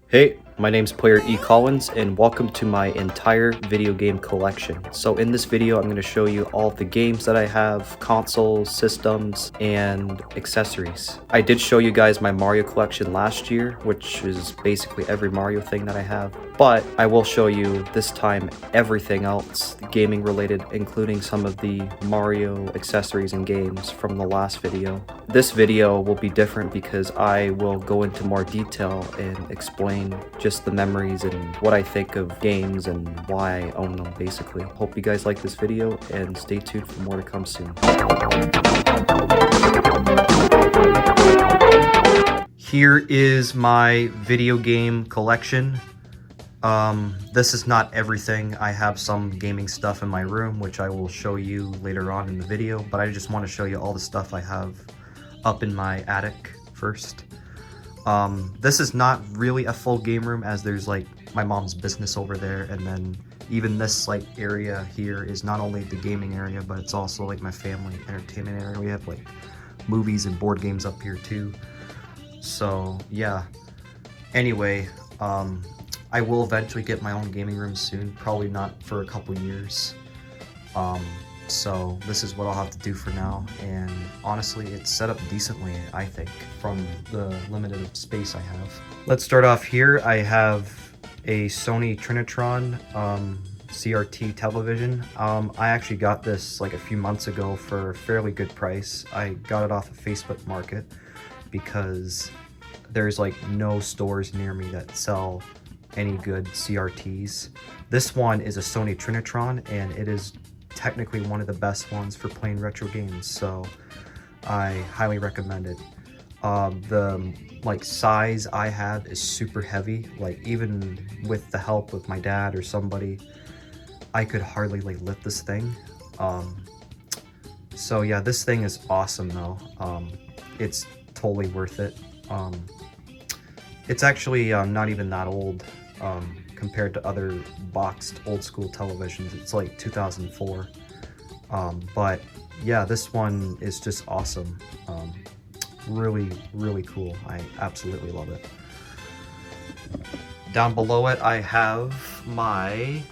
Hey, my name's Player E. Collins, and welcome to my entire video game collection. So in this video, I'm going to show you all the games that I have, consoles, systems, and accessories. I did show you guys my Mario collection last year, which is basically every Mario thing that I have. But I will show you this time everything else gaming related, including some of the Mario accessories and games from the last video. This video will be different because I will go into more detail and explain just the memories and what I think of games and why I own them, basically. Hope you guys like this video and stay tuned for more to come soon. Here is my video game collection. This is not everything. I have some gaming stuff in my room, which I will show you later on in the video, but I just want to show you all the stuff I have up in my attic first. This is not really a full game room, as there's like my mom's business over there, and then even this like area here is not only the gaming area, but it's also like my family entertainment area. We have like movies and board games up here too. So yeah, anyway, I will eventually get my own gaming room soon, probably not for a couple years. So this is what I'll have to do for now, and honestly it's set up decently, I think, from the limited space I have. Let's start off here. I have a Sony Trinitron CRT television. I actually got this like a few months ago for a fairly good price. I got it off of Facebook Market because there's like no stores near me that sell any good CRTs. This one is a Sony Trinitron, and it is technically one of the best ones for playing retro games, so I highly recommend it. The like size I have is super heavy. Like even with the help of my dad or somebody, I could hardly like lift this thing. So yeah, this thing is awesome though. It's totally worth it. It's actually not even that old compared to other boxed old school televisions. It's like 2004. But yeah, this one is just awesome. Really, really cool. I absolutely love it. Down below it, I have my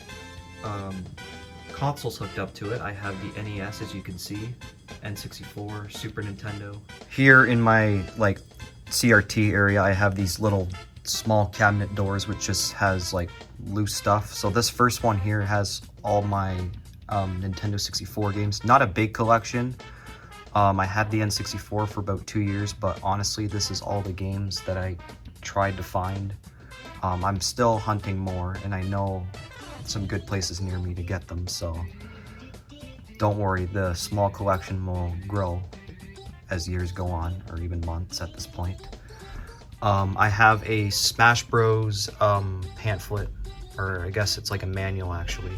consoles hooked up to it. I have the NES, as you can see, N64, Super Nintendo. Here in my like CRT area, I have these little small cabinet doors which just has like loose stuff. So this first one here has all my Nintendo 64 games. Not a big collection. I had the N64 for about 2 years, but honestly this is all the games that I tried to find. I'm still hunting more, and I know some good places near me to get them, so don't worry, the small collection will grow as years go on, or even months at this point. I have a Smash Bros pamphlet, or I guess it's like a manual actually,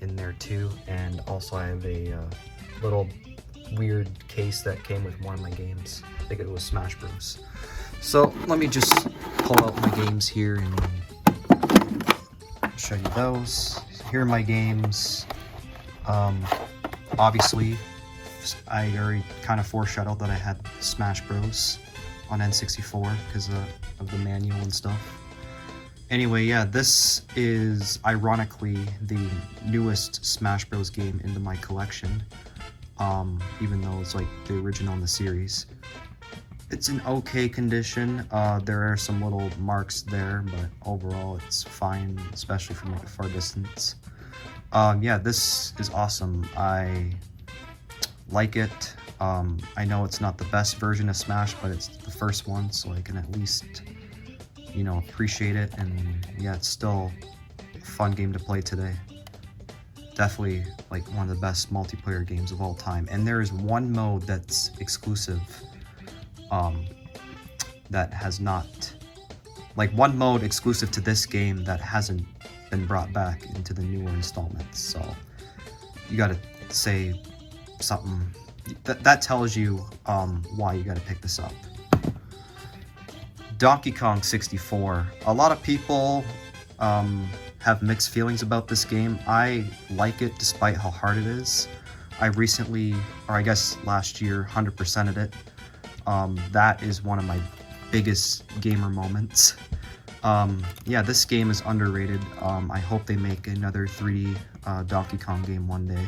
in there too, and also I have a little weird case that came with one of my games. I think it was Smash Bros. So let me just pull out my games here and show you those. Here are my games. Obviously, I already kind of foreshadowed that I had Smash Bros on N64 because of the manual and stuff. Anyway, yeah, this is ironically the newest Smash Bros game into my collection, even though it's like the original in the series. It's in okay condition. There are some little marks there, but overall it's fine, especially from like a far distance. Yeah, this is awesome. I like it. I know it's not the best version of Smash, but it's the first one, so I can at least, you know, appreciate it. And yeah, it's still a fun game to play today. Definitely like one of the best multiplayer games of all time. And there is one mode that's exclusive, that has not, like one mode exclusive to this game that hasn't been brought back into the newer installments. So you gotta say something that tells you why you gotta pick this up. Donkey Kong 64. A lot of people have mixed feelings about this game. I like it despite how hard it is. I recently, or I guess last year, 100%ed it. That is one of my biggest gamer moments. Yeah, this game is underrated. I hope they make another 3D Donkey Kong game one day.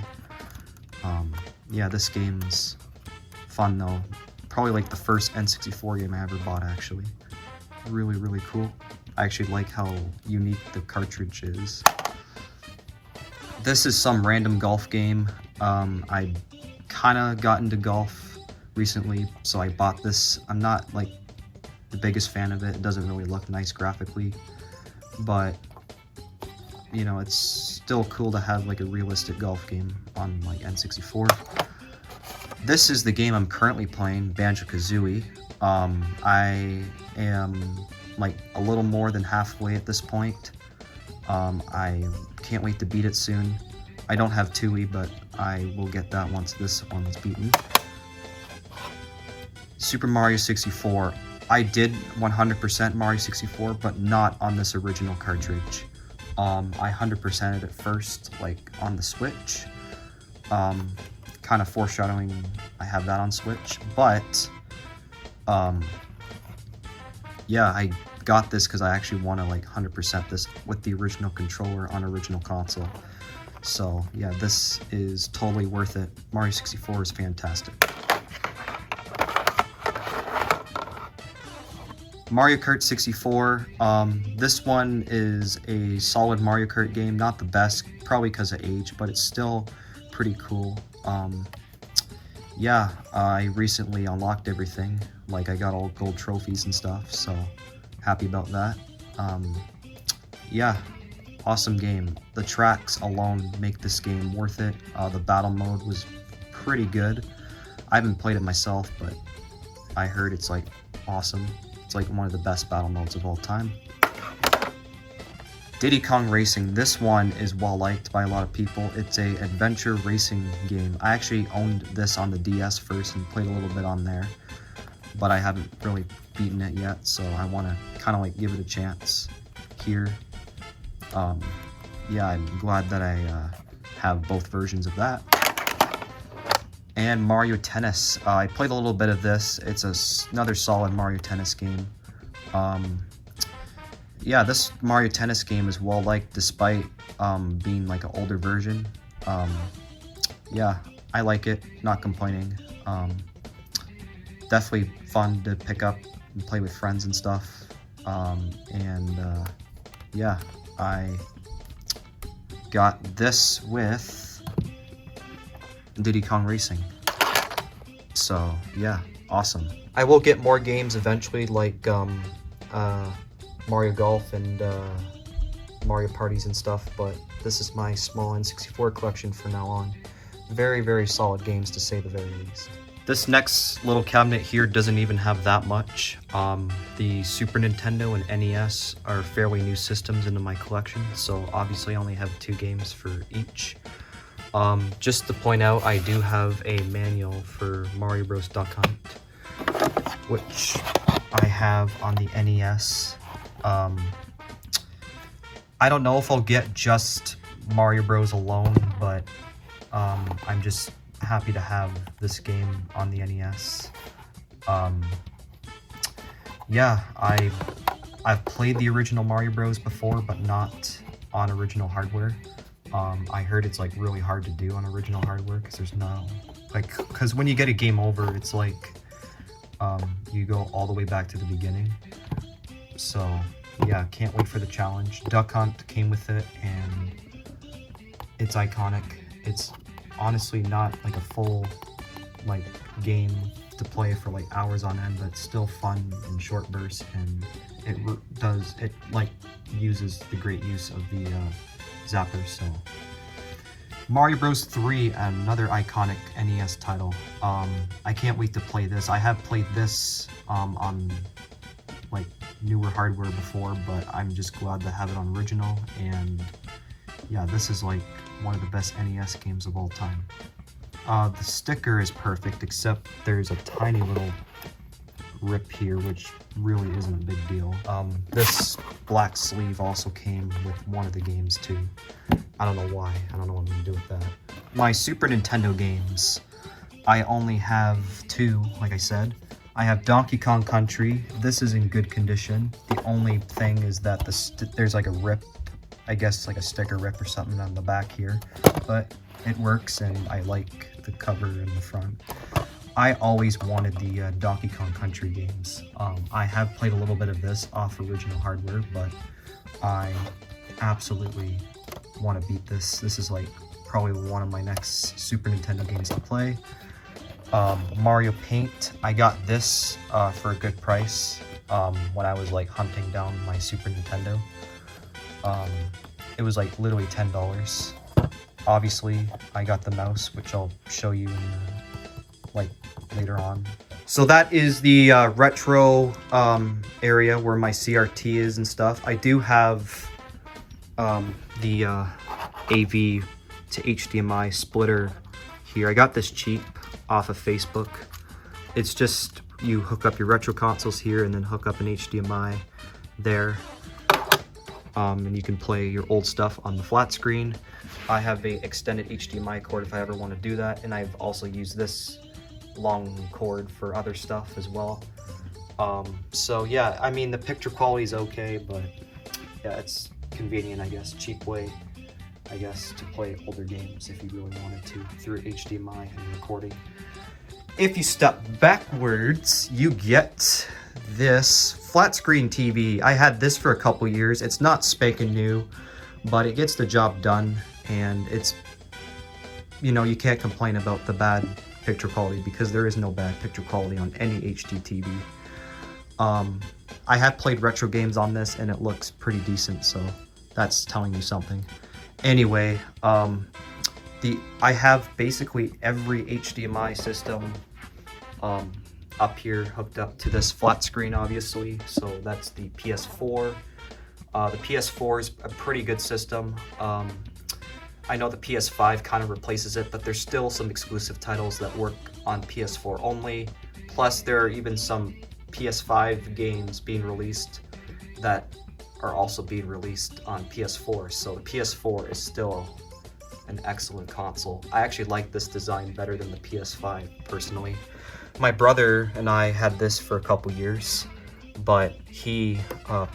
Yeah, this game's fun though. Probably like the first N64 game I ever bought, actually. Really, really cool. I actually like how unique the cartridge is. This is some random golf game. I kind of got into golf recently, so I bought this. I'm not like the biggest fan of it. It doesn't really look nice graphically, but you know, it's still cool to have like a realistic golf game on like N64. This is the game I'm currently playing, Banjo-Kazooie. I am like a little more than halfway at this point. I can't wait to beat it soon. I don't have TUI, but I will get that once this one's beaten. Super Mario 64. I did 100% Mario 64, but not on this original cartridge. I 100%ed it first, like on the Switch. Kind of foreshadowing I have that on Switch, but yeah, I got this because I actually want to like 100% this with the original controller on original console. So yeah, this is totally worth it. Mario 64 is fantastic. Mario Kart 64, this one is a solid Mario Kart game, not the best, probably because of age, but it's still pretty cool. Yeah, I recently unlocked everything, like I got all gold trophies and stuff, so happy about that. Yeah, awesome game. The tracks alone make this game worth it. The battle mode was pretty good. I haven't played it myself, but I heard it's like awesome. It's like one of the best battle modes of all time. Diddy Kong Racing. This one is well liked by a lot of people. It's a adventure racing game. I actually owned this on the DS first and played a little bit on there, but I haven't really beaten it yet, so I want to kind of like give it a chance here. Yeah, I'm glad that I have both versions of that. And Mario Tennis. I played a little bit of this. It's another solid Mario Tennis game. Yeah, this Mario Tennis game is well liked despite being like an older version. Yeah, I like it, not complaining. Definitely fun to pick up and play with friends and stuff. Yeah, I got this with Diddy Kong Racing. So yeah, awesome. I will get more games eventually, like Mario Golf and Mario Parties and stuff, but this is my small N64 collection for now on. Very, very solid games to say the very least. This next little cabinet here doesn't even have that much. The Super Nintendo and NES are fairly new systems into my collection, so obviously I only have 2 games for each. Just to point out, I do have a manual for Mario Bros. Duck Hunt, which I have on the NES. I don't know if I'll get just Mario Bros. Alone, but I'm just happy to have this game on the NES. Yeah, I've played the original Mario Bros. Before, but not on original hardware. I heard it's like really hard to do on original hardware because there's no because when you get a game over, it's like you go all the way back to the beginning. So yeah, can't wait for the challenge. Duck Hunt came with it, and it's iconic. It's honestly not like a full like game to play for like hours on end, but it's still fun in short bursts, and it uses the great use of the zapper. So Mario Bros. 3, another iconic NES title. I can't wait to play this. I have played this on like newer hardware before, but I'm just glad to have it on original. And yeah, this is like one of the best NES games of all time. The sticker is perfect, except there's a tiny little rip here, which really isn't a big deal. This black sleeve also came with one of the games too. I don't know why. I don't know what I'm gonna do with that. My Super Nintendo games, I only have 2, like I said. I have Donkey Kong Country. This is in good condition. The only thing is that there's like a rip, I guess like a sticker rip or something on the back here, but it works and I like the cover in the front. I always wanted the Donkey Kong Country games. I have played a little bit of this off original hardware, but I absolutely want to beat this. This is like probably one of my next Super Nintendo games to play. Mario Paint, I got this for a good price when I was like hunting down my Super Nintendo. It was like literally $10. Obviously, I got the mouse, which I'll show you in like later on. So that is the retro area where my CRT is and stuff. I do have the AV to HDMI splitter here. I got this cheap off of Facebook. It's just you hook up your retro consoles here and then hook up an HDMI there. And you can play your old stuff on the flat screen. I have a extended HDMI cord if I ever want to do that, and I've also used this long cord for other stuff as well. So yeah, I mean the picture quality is okay, but yeah, it's convenient, I guess, cheap way, I guess, to play older games if you really wanted to through HDMI and recording. If you step backwards, you get this flat screen TV. I had this for a couple years. It's not spanking new, but it gets the job done, and it's, you know, you can't complain about the bad picture quality because there is no bad picture quality on any HD TV. I have played retro games on this and it looks pretty decent, so that's telling you something. Anyway, I have basically every HDMI system up here hooked up to this flat screen, obviously. So that's the PS4. The PS4 is a pretty good system. I know the PS5 kind of replaces it, but there's still some exclusive titles that work on PS4 only. Plus, there are even some PS5 games being released that are also being released on PS4. So the PS4 is still an excellent console. I actually like this design better than the PS5 personally. My brother and I had this for a couple years, but he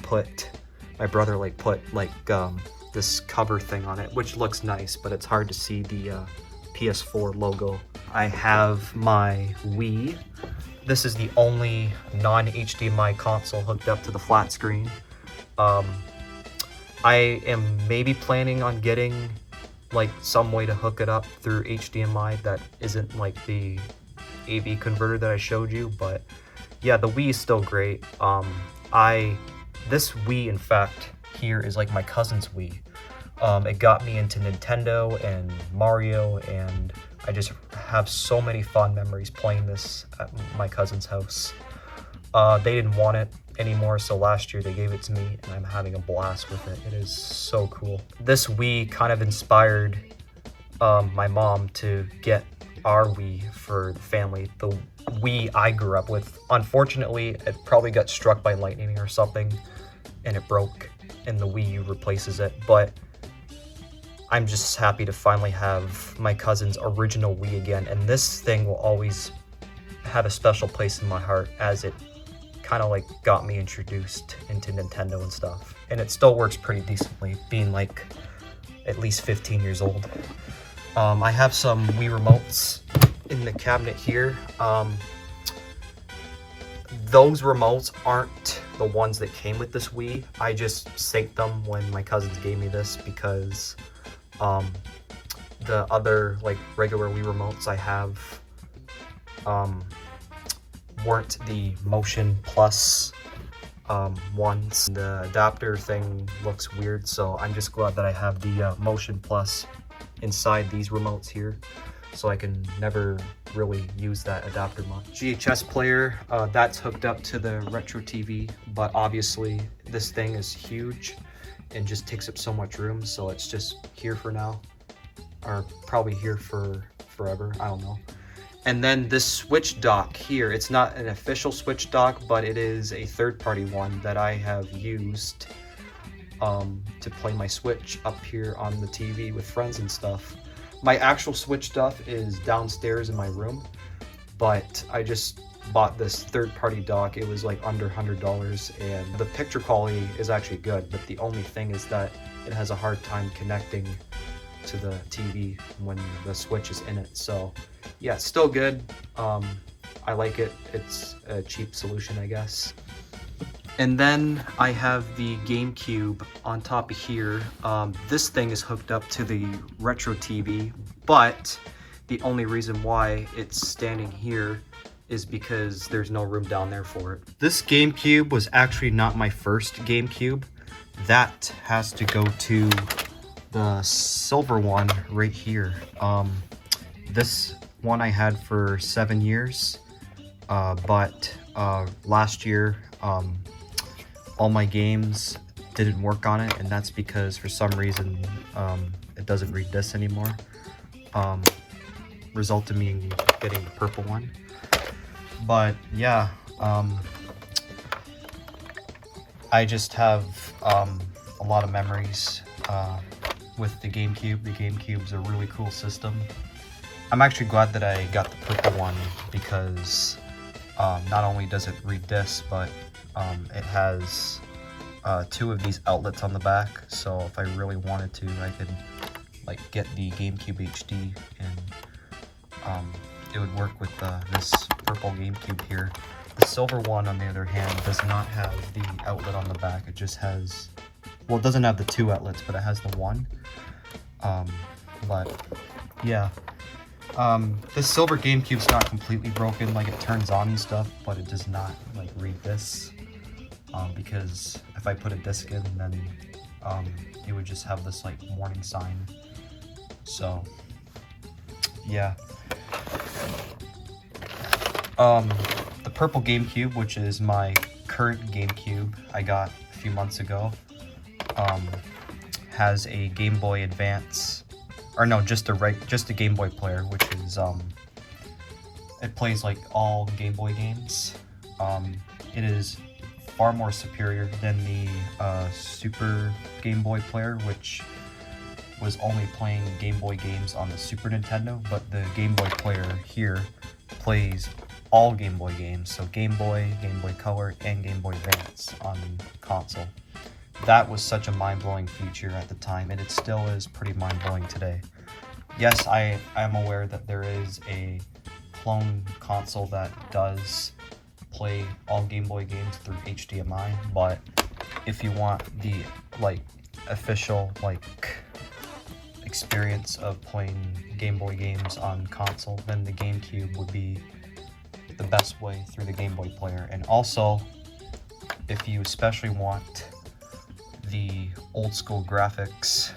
put this cover thing on it, which looks nice, but it's hard to see the PS4 logo. I have my Wii. This is the only non-HDMI console hooked up to the flat screen. I am maybe planning on getting like some way to hook it up through HDMI that isn't like the AV converter that I showed you, but yeah, the Wii is still great. This Wii, in fact, here is like my cousin's Wii. It got me into Nintendo and Mario, and I just have so many fond memories playing this at my cousin's house. They didn't want it anymore, so last year they gave it to me, and I'm having a blast with it. It is so cool. This Wii kind of inspired my mom to get our Wii for the family. The Wii I grew up with, unfortunately, it probably got struck by lightning or something, and it broke, and the Wii U replaces it, but I'm just happy to finally have my cousin's original Wii again, and this thing will always have a special place in my heart as it kind of like got me introduced into Nintendo and stuff. And it still works pretty decently, being like at least 15 years old. I have some Wii remotes in the cabinet here. Those remotes aren't the ones that came with this Wii. I just synced them when my cousins gave me this because the other like regular Wii remotes I have weren't the Motion Plus ones. The adapter thing looks weird, so I'm just glad that I have the Motion Plus inside these remotes here, so I can never really use that adapter much. GHS player, that's hooked up to the retro TV, but obviously this thing is huge and just takes up so much room, so it's just here for now, or probably here for forever, I don't know. And then this switch dock here, it's not an official switch dock, but it is a third-party one that I have used to play my Switch up here on the TV with friends and stuff. My actual Switch stuff is downstairs in my room, but I just bought this third-party dock. It was like under $100, and the picture quality is actually good, but the only thing is that it has a hard time connecting to the TV when the Switch is in it. So yeah, it's still good. I like it. It's a cheap solution, I guess. And then I have the GameCube on top of here. This thing is hooked up to the retro TV, but the only reason why it's standing here is because there's no room down there for it. This GameCube was actually not my first GameCube. That has to go to the silver one right here. This one I had for 7 years, but last year all my games didn't work on it, and that's because for some reason it doesn't read this anymore. Resulted in me getting the purple one. But yeah, I just have a lot of memories with the GameCube. The GameCube's a really cool system. I'm actually glad that I got the purple one because not only does it read discs, but it has 2 of these outlets on the back. So if I really wanted to, I could like get the GameCube HD, and it would work with this purple GameCube here. The silver one, on the other hand, does not have the outlet on the back. It just has, well, it doesn't have the 2 outlets, but it has the 1. But yeah, this silver GameCube's not completely broken. Like, it turns on and stuff, but it does not like read this, because if I put a disc in, then it would just have this like warning sign. So yeah. The purple GameCube, which is my current GameCube I got a few months ago, has a Game Boy Advance, or no, just a Game Boy player, which is it plays like all Game Boy games. It is far more superior than the Super Game Boy player, which was only playing Game Boy games on the Super Nintendo, but the Game Boy player here plays all Game Boy games, so Game Boy Color, and Game Boy Advance on console. That was such a mind-blowing feature at the time, and it still is pretty mind-blowing today. Yes, I am aware that there is a clone console that does play all Game Boy games through HDMI, but if you want the like official like experience of playing Game Boy games on console, then the GameCube would be the best way through the Game Boy player. And also, if you especially want the old school graphics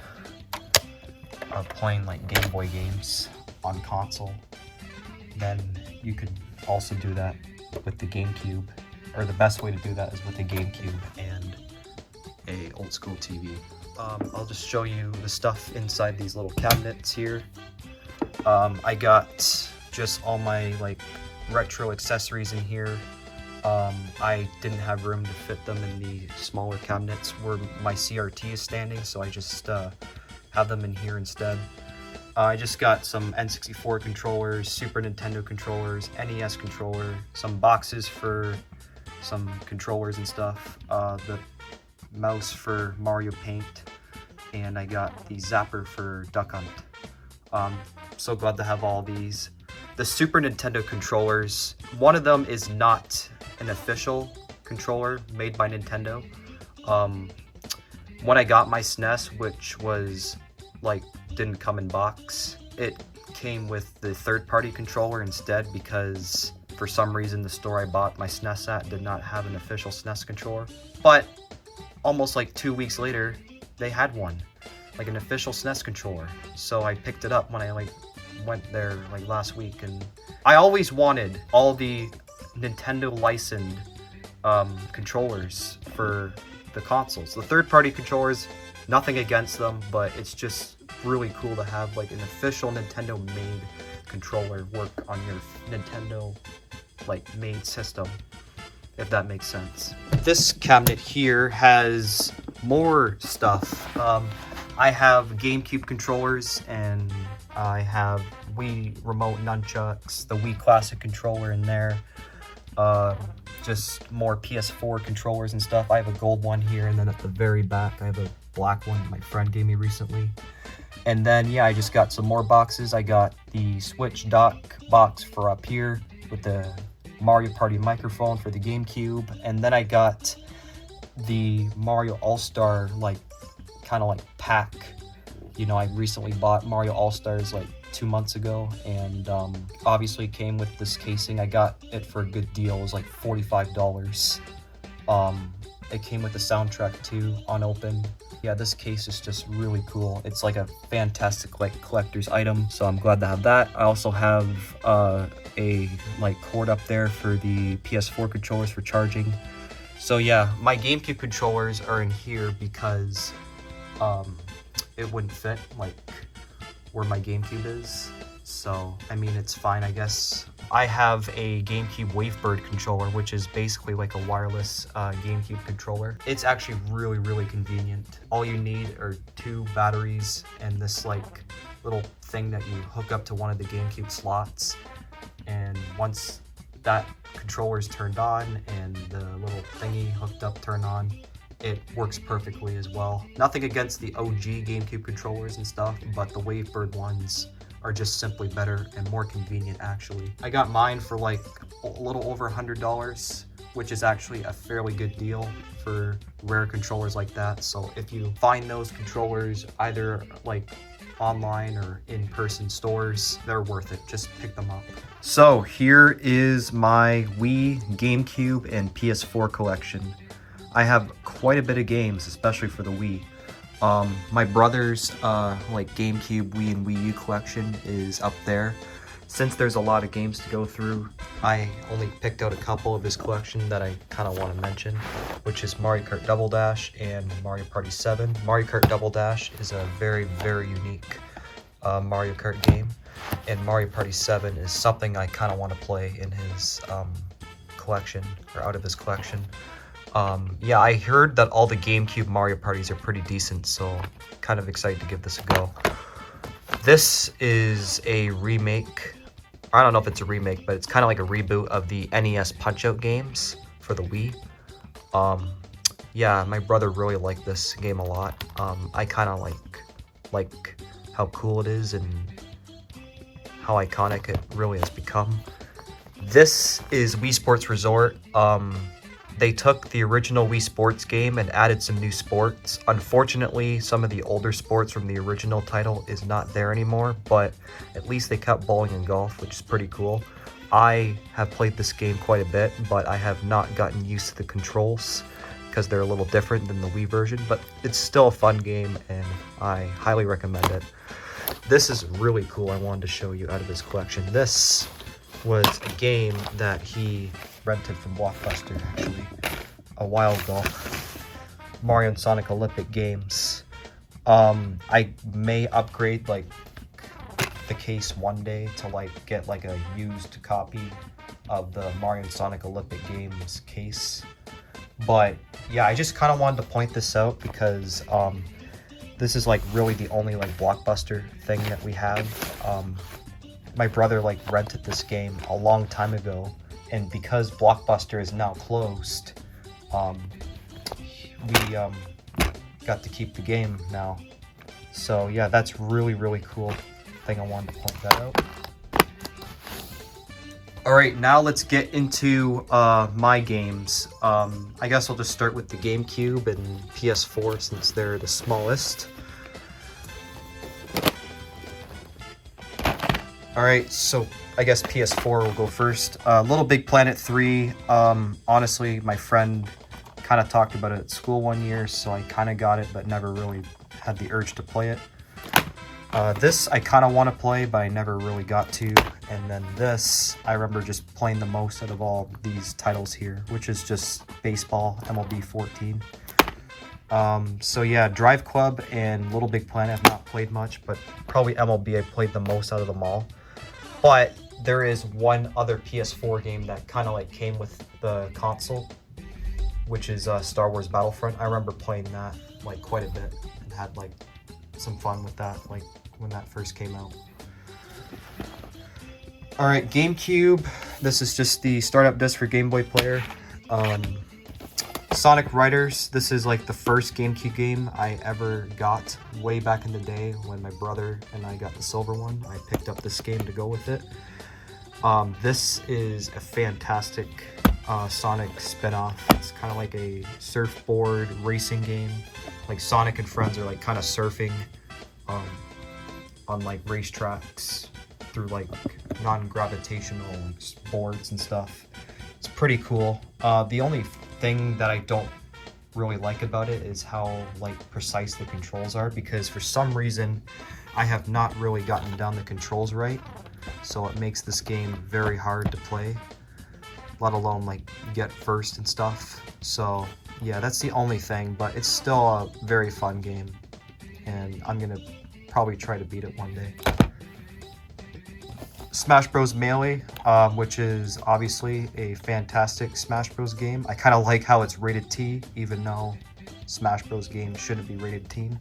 of playing like Game Boy games on console, then you could also do that with the GameCube, or the best way to do that is with a GameCube and a old school TV. I'll just show you the stuff inside these little cabinets here. I got just all my like retro accessories in here. I didn't have room to fit them in the smaller cabinets where my CRT is standing, so I just have them in here instead. I just got some N64 controllers, Super Nintendo controllers, NES controller, some boxes for some controllers and stuff, the mouse for Mario Paint, and I got the zapper for Duck Hunt. So glad to have all these. The Super Nintendo controllers, one of them is not an official controller made by Nintendo. When I got my SNES, which was like didn't come in box, it came with the third-party controller instead, because for some reason the store I bought my SNES at did not have an official SNES controller. But almost like 2 weeks later, they had one, like an official SNES controller. So I picked it up when I like went there like last week, and I always wanted all the Nintendo licensed controllers for the consoles. The third-party controllers, nothing against them, but it's just really cool to have like an official Nintendo made controller work on your Nintendo like made system, if that makes sense. This cabinet here has more stuff. I have GameCube controllers, and I have Wii remote nunchucks, the Wii Classic controller in there. just more PS4 controllers and stuff. I have a gold one here, and then at the very back I have a black one my friend gave me recently. And then yeah, I just got some more boxes. I got the Switch dock box for up here with the Mario Party microphone for the GameCube, and then I got the Mario All-Star kind of like pack. You know, I recently bought Mario All-Stars like 2 months ago, and obviously it came with this casing. I got it for a good deal. It was like $45. It came with the soundtrack too, unopened. Yeah, this case is just really cool. It's like a fantastic like collector's item, so I'm glad to have that. I also have a cord up there for the PS4 controllers for charging. So yeah, my GameCube controllers are in here because it wouldn't fit like where my GameCube is. So I mean, it's fine, I guess. I have a GameCube Wavebird controller, which is basically like a wireless GameCube controller. It's actually really convenient. All you need are 2 batteries and this like little thing that you hook up to one of the GameCube slots. And once that controller is turned on and the little thingy hooked up turned on, it works perfectly as well. Nothing against the OG GameCube controllers and stuff, but the Wavebird ones are just simply better and more convenient actually. I got mine for like a little over $100, which is actually a fairly good deal for rare controllers like that. So if you find those controllers either like online or in-person stores, they're worth it. Just pick them up. So here is my Wii, GameCube, and PS4 collection. I have quite a bit of games, especially for the Wii. My brother's like GameCube, Wii, and Wii U collection is up there. Since there's a lot of games to go through, I only picked out a couple of his collection that I kind of want to mention, which is Mario Kart Double Dash and Mario Party 7. Mario Kart Double Dash is a very unique Mario Kart game, and Mario Party 7 is something I kind of want to play in his collection, or out of his collection. Yeah, I heard that all the GameCube Mario Parties are pretty decent, so kind of excited to give this a go. This is a remake. I don't know if it's a remake, but it's kind of like a reboot of the NES Punch-Out games for the Wii. Yeah, my brother really liked this game a lot. I kind of like how cool it is and how iconic it really has become. This is Wii Sports Resort. They took the original Wii Sports game and added some new sports. Unfortunately, some of the older sports from the original title is not there anymore, but at least they kept bowling and golf, which is pretty cool. I have played this game quite a bit, but I have not gotten used to the controls because they're a little different than the Wii version, but it's still a fun game and I highly recommend it. This is really cool. I wanted to show you out of his collection. This was a game that he rented from Blockbuster actually a while ago. Mario and Sonic Olympic Games. I may upgrade like the case one day to like get like a used copy of the Mario and Sonic Olympic Games case. But yeah, I just kind of wanted to point this out because this is like really the only like Blockbuster thing that we have. My brother like rented this game a long time ago, and because Blockbuster is now closed, we got to keep the game now. So yeah, that's really cool thing. I wanted to point that out. Alright, now let's get into my games. I guess I'll just start with the GameCube and PS4 since they're the smallest. Alright, so I guess PS4 will go first. Little Big Planet 3, honestly, my friend kind of talked about it at school one year, so I kind of got it, but never really had the urge to play it. This I kind of want to play, but I never really got to. And then this, I remember just playing the most out of all these titles here, which is just baseball, MLB 14. So yeah, Drive Club and Little Big Planet I've not played much, but probably MLB I played the most out of them all. But there is one other PS4 game that kind of like came with the console, which is Star Wars Battlefront. I remember playing that like quite a bit and had like some fun with that, like when that first came out. All right, GameCube. This is just the startup disc for Game Boy Player. Sonic Riders. This is like the first GameCube game I ever got way back in the day when my brother and I got the silver one. I picked up this game to go with it. This is a fantastic Sonic spin-off. It's kind of like a surfboard racing game. Like Sonic and friends are like kind of surfing on like racetracks through like non-gravitational boards and stuff. It's pretty cool. The only thing that I don't really like about it is how like precise the controls are, because for some reason I have not really gotten down the controls right, so it makes this game very hard to play, let alone like get first and stuff. So yeah, that's the only thing, but it's still a very fun game and I'm gonna probably try to beat it one day. Smash Bros. Melee, which is obviously a fantastic Smash Bros. Game. I kind of like how it's rated T, even though Smash Bros. Games shouldn't be rated teen.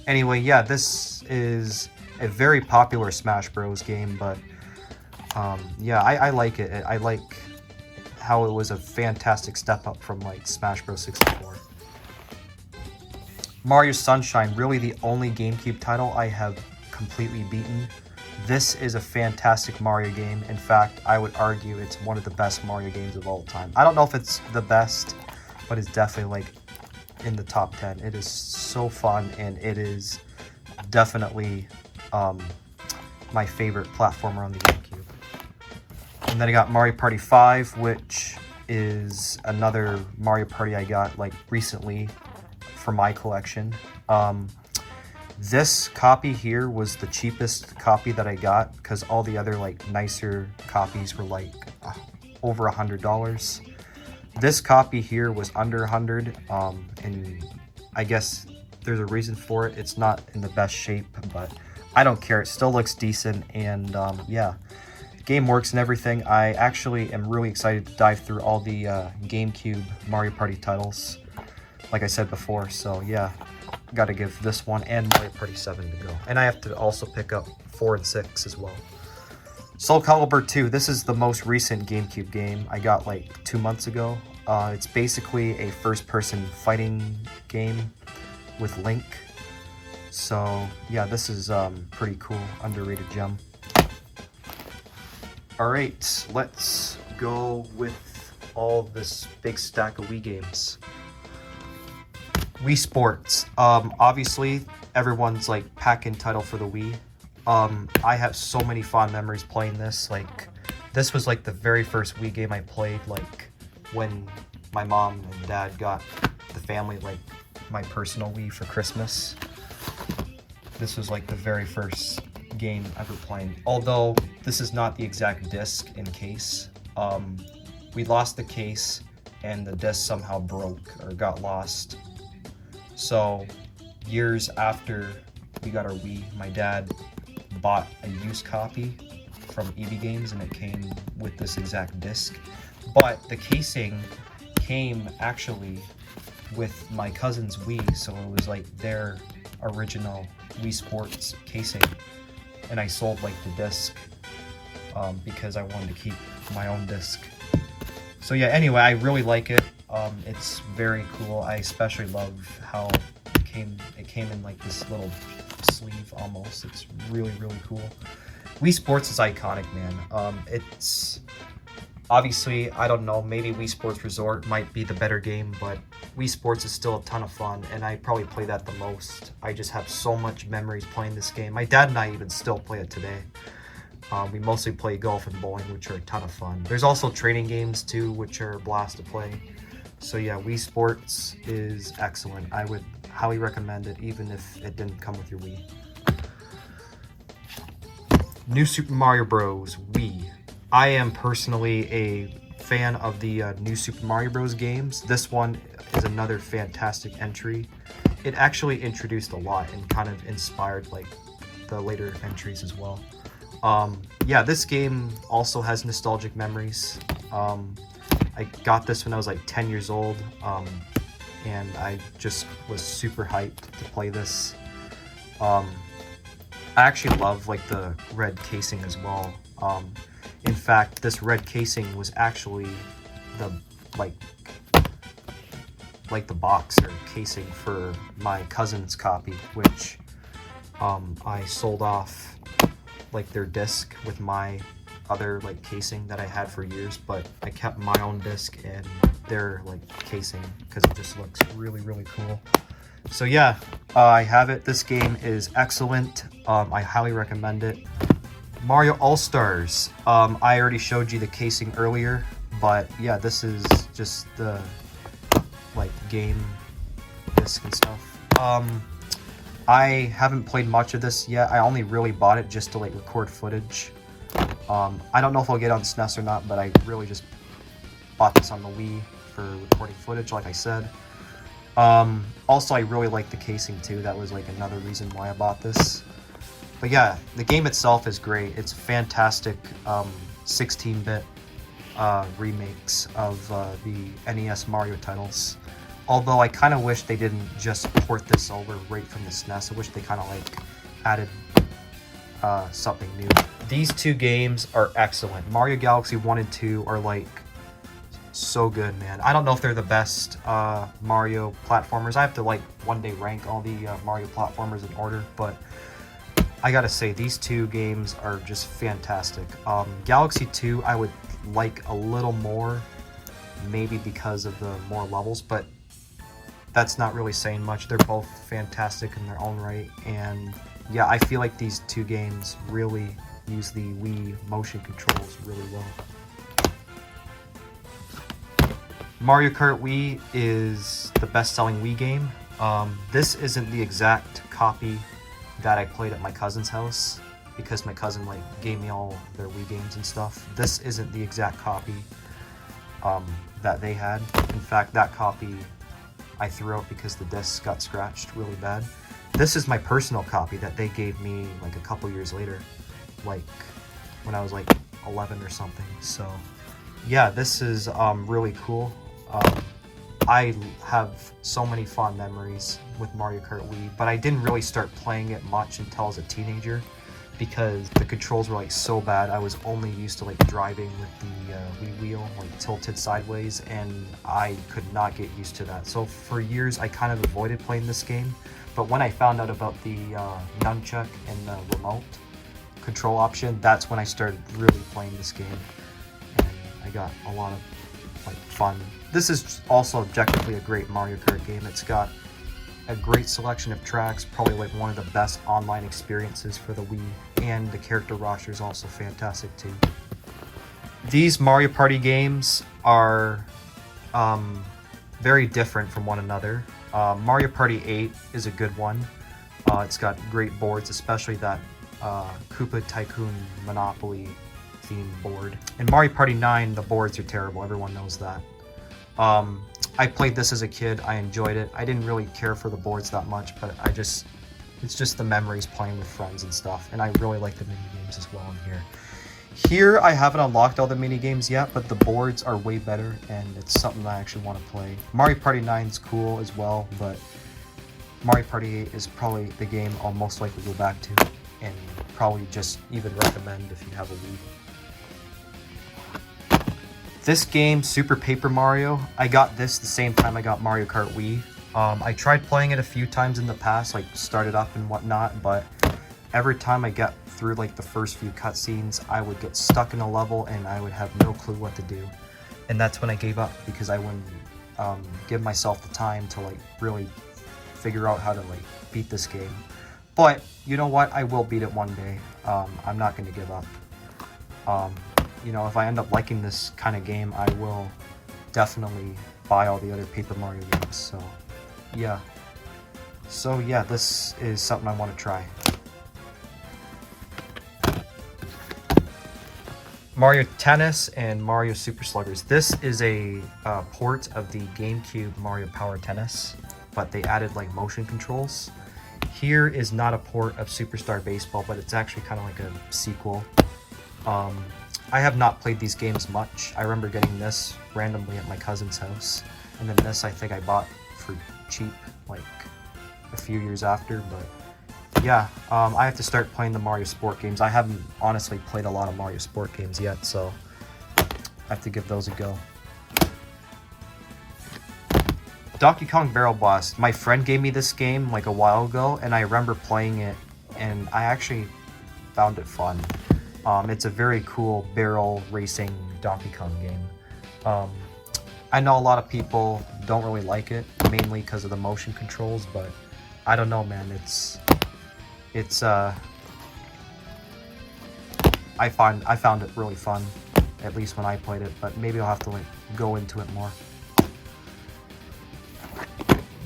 Anyway, yeah, this is a very popular Smash Bros. Game, but yeah, I like it. I like how it was a fantastic step up from like Smash Bros. 64. Mario Sunshine, really the only GameCube title I have completely beaten. This is a fantastic Mario game. In fact, I would argue it's one of the best Mario games of all time. I don't know if it's the best, but it's definitely like in the top 10. It is so fun, and it is definitely my favorite platformer on the GameCube. And then I got Mario Party 5, which is another Mario Party I got like recently for my collection. This copy here was the cheapest copy that I got, because all the other like nicer copies were like over $100. This copy here was under $100, and I guess there's a reason for it. It's not in the best shape, but I don't care. It still looks decent, and yeah, game works and everything. I actually am really excited to dive through all the GameCube Mario Party titles, like I said before. So yeah, got to give this one and Mario Party 7 to go. And I have to also pick up 4 and 6 as well. Soul Calibur 2, this is the most recent GameCube game I got like 2 months ago. It's basically a first-person fighting game with Link. So yeah, this is pretty cool, underrated gem. Alright, let's go with all this big stack of Wii games. Wii Sports. Obviously, everyone's like pack-in title for the Wii. I have so many fond memories playing this. Like, this was like the very first Wii game I played, like when my mom and dad got the family like my personal Wii for Christmas. This was like the very first game ever playing. Although this is not the exact disc and case. We lost the case and the disc somehow broke or got lost. So years after we got our Wii, my dad bought a used copy from EB Games, and it came with this exact disc. But the casing came actually with my cousin's Wii, so it was like their original Wii Sports casing. And I sold like the disc because I wanted to keep my own disc. So yeah, anyway, I really like it. It's very cool. I especially love how it came in like this little sleeve almost. It's really, really cool. Wii Sports is iconic, man. It's obviously, I don't know, maybe Wii Sports Resort might be the better game, but Wii Sports is still a ton of fun, and I probably play that the most. I just have so much memories playing this game. My dad and I even still play it today. We mostly play golf and bowling, which are a ton of fun. There's also training games too, which are a blast to play. So yeah, Wii Sports is excellent. I would highly recommend it, even if it didn't come with your Wii. New Super Mario Bros. Wii. I am personally a fan of the New Super Mario Bros. Games. This one is another fantastic entry. It actually introduced a lot and kind of inspired like the later entries as well. Yeah, this game also has nostalgic memories. I got this when I was like 10 years old, and I just was super hyped to play this. I actually love like the red casing as well. In fact, this red casing was actually the like the box or casing for my cousin's copy, which I sold off like their disc with my other like casing that I had for years, but I kept my own disc and their like casing because it just looks really, really cool. So yeah, I have it. This game is excellent. I highly recommend it. Mario All-Stars. I already showed you the casing earlier, but yeah, this is just the like game disc and stuff. I haven't played much of this yet. I only really bought it just to like record footage. I don't know if I'll get on SNES or not, but I really just bought this on the Wii for recording footage, like I said. Also, I really like the casing too. That was like another reason why I bought this. But yeah, the game itself is great. It's fantastic 16-bit remakes of the NES Mario titles. Although I kind of wish they didn't just port this over right from the SNES. I wish they kind of like added something new. These two games are excellent. Mario Galaxy 1 and 2 are like so good, man. I don't know if they're the best Mario platformers. I have to like one day rank all the Mario platformers in order, but I gotta say these two games are just fantastic. Galaxy 2 I would like a little more, maybe because of the more levels, but that's not really saying much. They're both fantastic in their own right, and yeah, I feel like these two games really use the Wii motion controls really well. Mario Kart Wii is the best-selling Wii game. This isn't the exact copy that I played at my cousin's house because my cousin like gave me all their Wii games and stuff. This isn't the exact copy that they had. In fact, that copy I threw out because the disc got scratched really bad. This is my personal copy that they gave me like a couple years later, like when I was like 11 or something. So yeah, this is really cool. I have so many fond memories with Mario Kart Wii, but I didn't really start playing it much until I was a teenager because the controls were like so bad. I was only used to like driving with the Wii wheel like tilted sideways, and I could not get used to that. So for years I kind of avoided playing this game, but when I found out about the nunchuck and the remote control option, that's when I started really playing this game, and I got a lot of like fun. This is also objectively a great Mario Kart game. It's got a great selection of tracks, probably like one of the best online experiences for the Wii, and the character roster is also fantastic too. These Mario Party games are very different from one another. Mario Party 8 is a good one. It's got great boards, especially that Koopa Tycoon Monopoly theme board. In Mario Party 9, the boards are terrible. Everyone knows that. I played this as a kid. I enjoyed it. I didn't really care for the boards that much, but it's just the memories playing with friends and stuff. And I really like the mini games as well in here. Here, I haven't unlocked all the mini games yet, but the boards are way better, and it's something I actually want to play. Mario Party 9 is cool as well, but Mario Party 8 is probably the game I'll most likely go back to, and probably just even recommend if you have a Wii. This game, Super Paper Mario, I got this the same time I got Mario Kart Wii. I tried playing it a few times in the past, like started up and whatnot, but every time I got through like the first few cutscenes, I would get stuck in a level and I would have no clue what to do. And that's when I gave up, because I wouldn't give myself the time to like really figure out how to like beat this game. But you know what? I will beat it one day. I'm not going to give up. You know, if I end up liking this kind of game, I will definitely buy all the other Paper Mario games. So yeah, this is something I want to try. Mario Tennis and Mario Super Sluggers. This is a port of the GameCube Mario Power Tennis, but they added like motion controls. Here is not a port of Superstar Baseball, but it's actually kind of like a sequel. I have not played these games much. I remember getting this randomly at my cousin's house, and then this I think I bought for cheap like a few years after, but yeah, I have to start playing the Mario Sport games. I haven't honestly played a lot of Mario Sport games yet, so I have to give those a go. Donkey Kong Barrel Blast. My friend gave me this game like a while ago, and I remember playing it, and I actually found it fun. It's a very cool barrel racing Donkey Kong game. I know a lot of people don't really like it, mainly because of the motion controls, but I don't know, man. I found it really fun, at least when I played it, but maybe I'll have to like go into it more.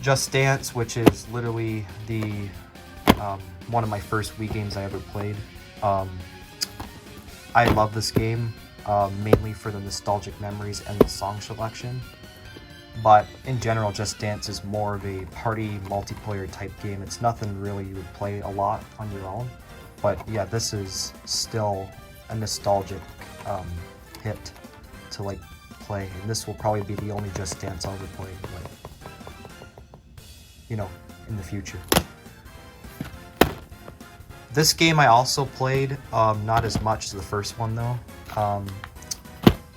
Just Dance, which is literally the one of my first Wii games I ever played. I love this game, mainly for the nostalgic memories and the song selection. But in general, Just Dance is more of a party multiplayer type game. It's nothing really you would play a lot on your own. But yeah, this is still a nostalgic hit to like play. And this will probably be the only Just Dance I'll ever play, like, you know, in the future. This game I also played, not as much as the first one though.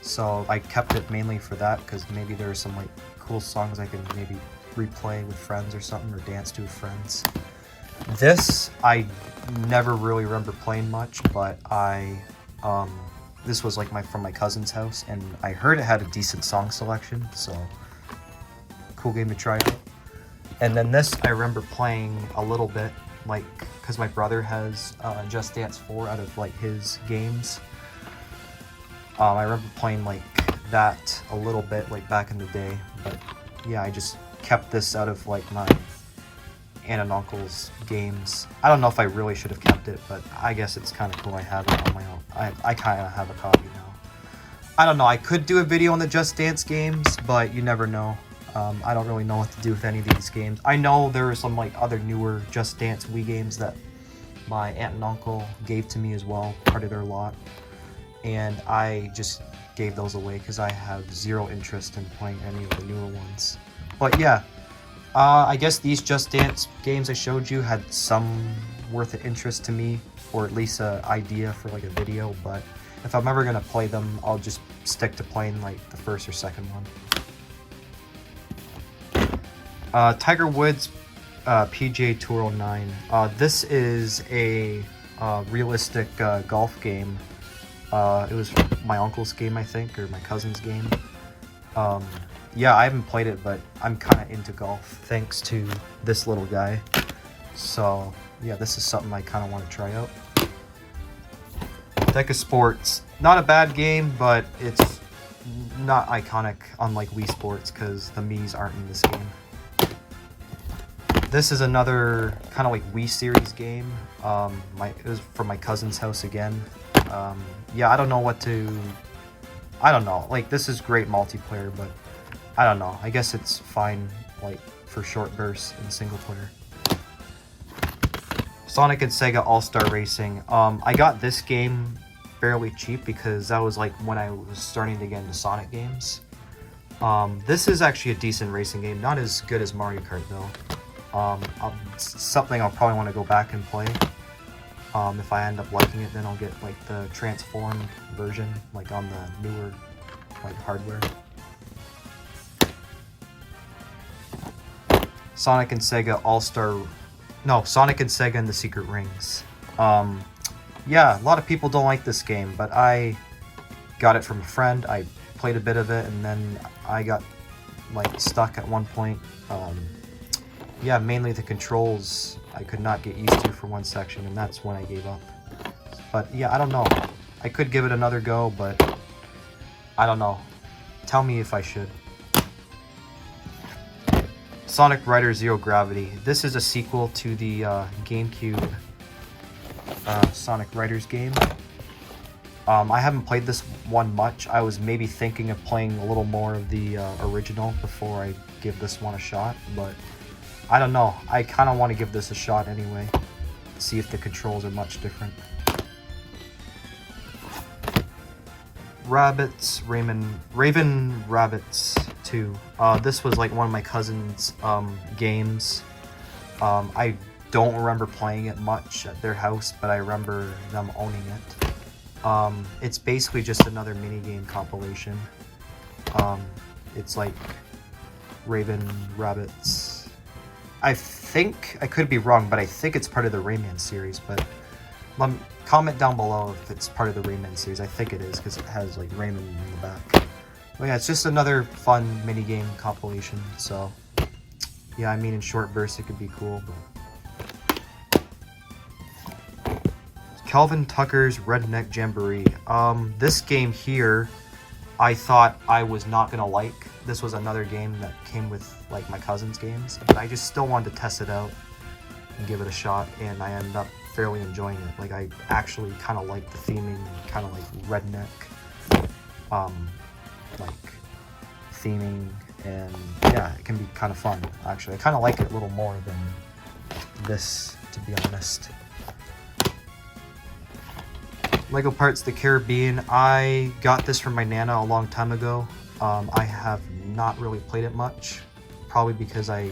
So I kept it mainly for that, because maybe there are some like cool songs I can maybe replay with friends or something, or dance to with friends. This I never really remember playing much, but this was like from my cousin's house, and I heard it had a decent song selection, so cool game to try out. And then this I remember playing a little bit, like, because my brother has Just Dance 4 out of like his games. I remember playing like that a little bit, like back in the day, but yeah, I just kept this out of like my aunt and uncle's games. I don't know if I really should have kept it, but I guess it's kind of cool I have it on my own. I kind of have a copy now. I don't know, I could do a video on the Just Dance games, but you never know. I don't really know what to do with any of these games. I know there are some like other newer Just Dance Wii games that my aunt and uncle gave to me as well, part of their lot, and I just gave those away because I have zero interest in playing any of the newer ones. But yeah, I guess these Just Dance games I showed you had some worth of interest to me, or at least an idea for like a video, but if I'm ever gonna play them, I'll just stick to playing like the first or second one. Tiger Woods PGA Tour 09. This is a realistic golf game. It was my uncle's game, I think, or my cousin's game. Yeah, I haven't played it, but I'm kind of into golf thanks to this little guy. So yeah, this is something I kind of want to try out. Deca Sports. Not a bad game, but it's not iconic, unlike Wii Sports, because the Miis aren't in this game. This is another kind of like Wii series game. It was from my cousin's house again. Yeah, I don't know what to... I don't know. Like, this is great multiplayer, but I don't know. I guess it's fine, like, for short bursts in single player. Sonic and Sega All-Star Racing. I got this game fairly cheap because that was like when I was starting to get into Sonic games. This is actually a decent racing game. Not as good as Mario Kart, though. Something I'll probably want to go back and play. If I end up liking it, then I'll get like the transformed version, like on the newer like hardware. Sonic and Sega Sonic and Sega and the Secret Rings. Yeah, a lot of people don't like this game, but I got it from a friend. I played a bit of it, and then I got like stuck at one point. Yeah, mainly the controls I could not get used to for one section, and that's when I gave up. But yeah, I don't know. I could give it another go, but I don't know. Tell me if I should. Sonic Riders Zero Gravity. This is a sequel to the GameCube Sonic Riders game. I haven't played this one much. I was maybe thinking of playing a little more of the original before I give this one a shot, but I don't know. I kind of want to give this a shot anyway. See if the controls are much different. Raven Rabbits 2. This was like one of my cousin's games. I don't remember playing it much at their house, but I remember them owning it. It's basically just another minigame compilation. It's like Raven Rabbits. I think, I could be wrong, but I think it's part of the Rayman series, but comment down below if it's part of the Rayman series. I think it is, because it has like Rayman in the back. But yeah, it's just another fun minigame compilation, so yeah, I mean, in short bursts it could be cool, but... Calvin Tucker's Redneck Jamboree. This game here, I thought I was not gonna like. This was another game that came with like my cousin's games, but I just still wanted to test it out and give it a shot, and I ended up fairly enjoying it. Like, I actually kind of like the theming, kind of like redneck, like theming, and yeah, it can be kind of fun. Actually, I kind of like it a little more than this, to be honest. Lego Parts the Caribbean. I got this from my Nana a long time ago. I have not really played it much, probably because I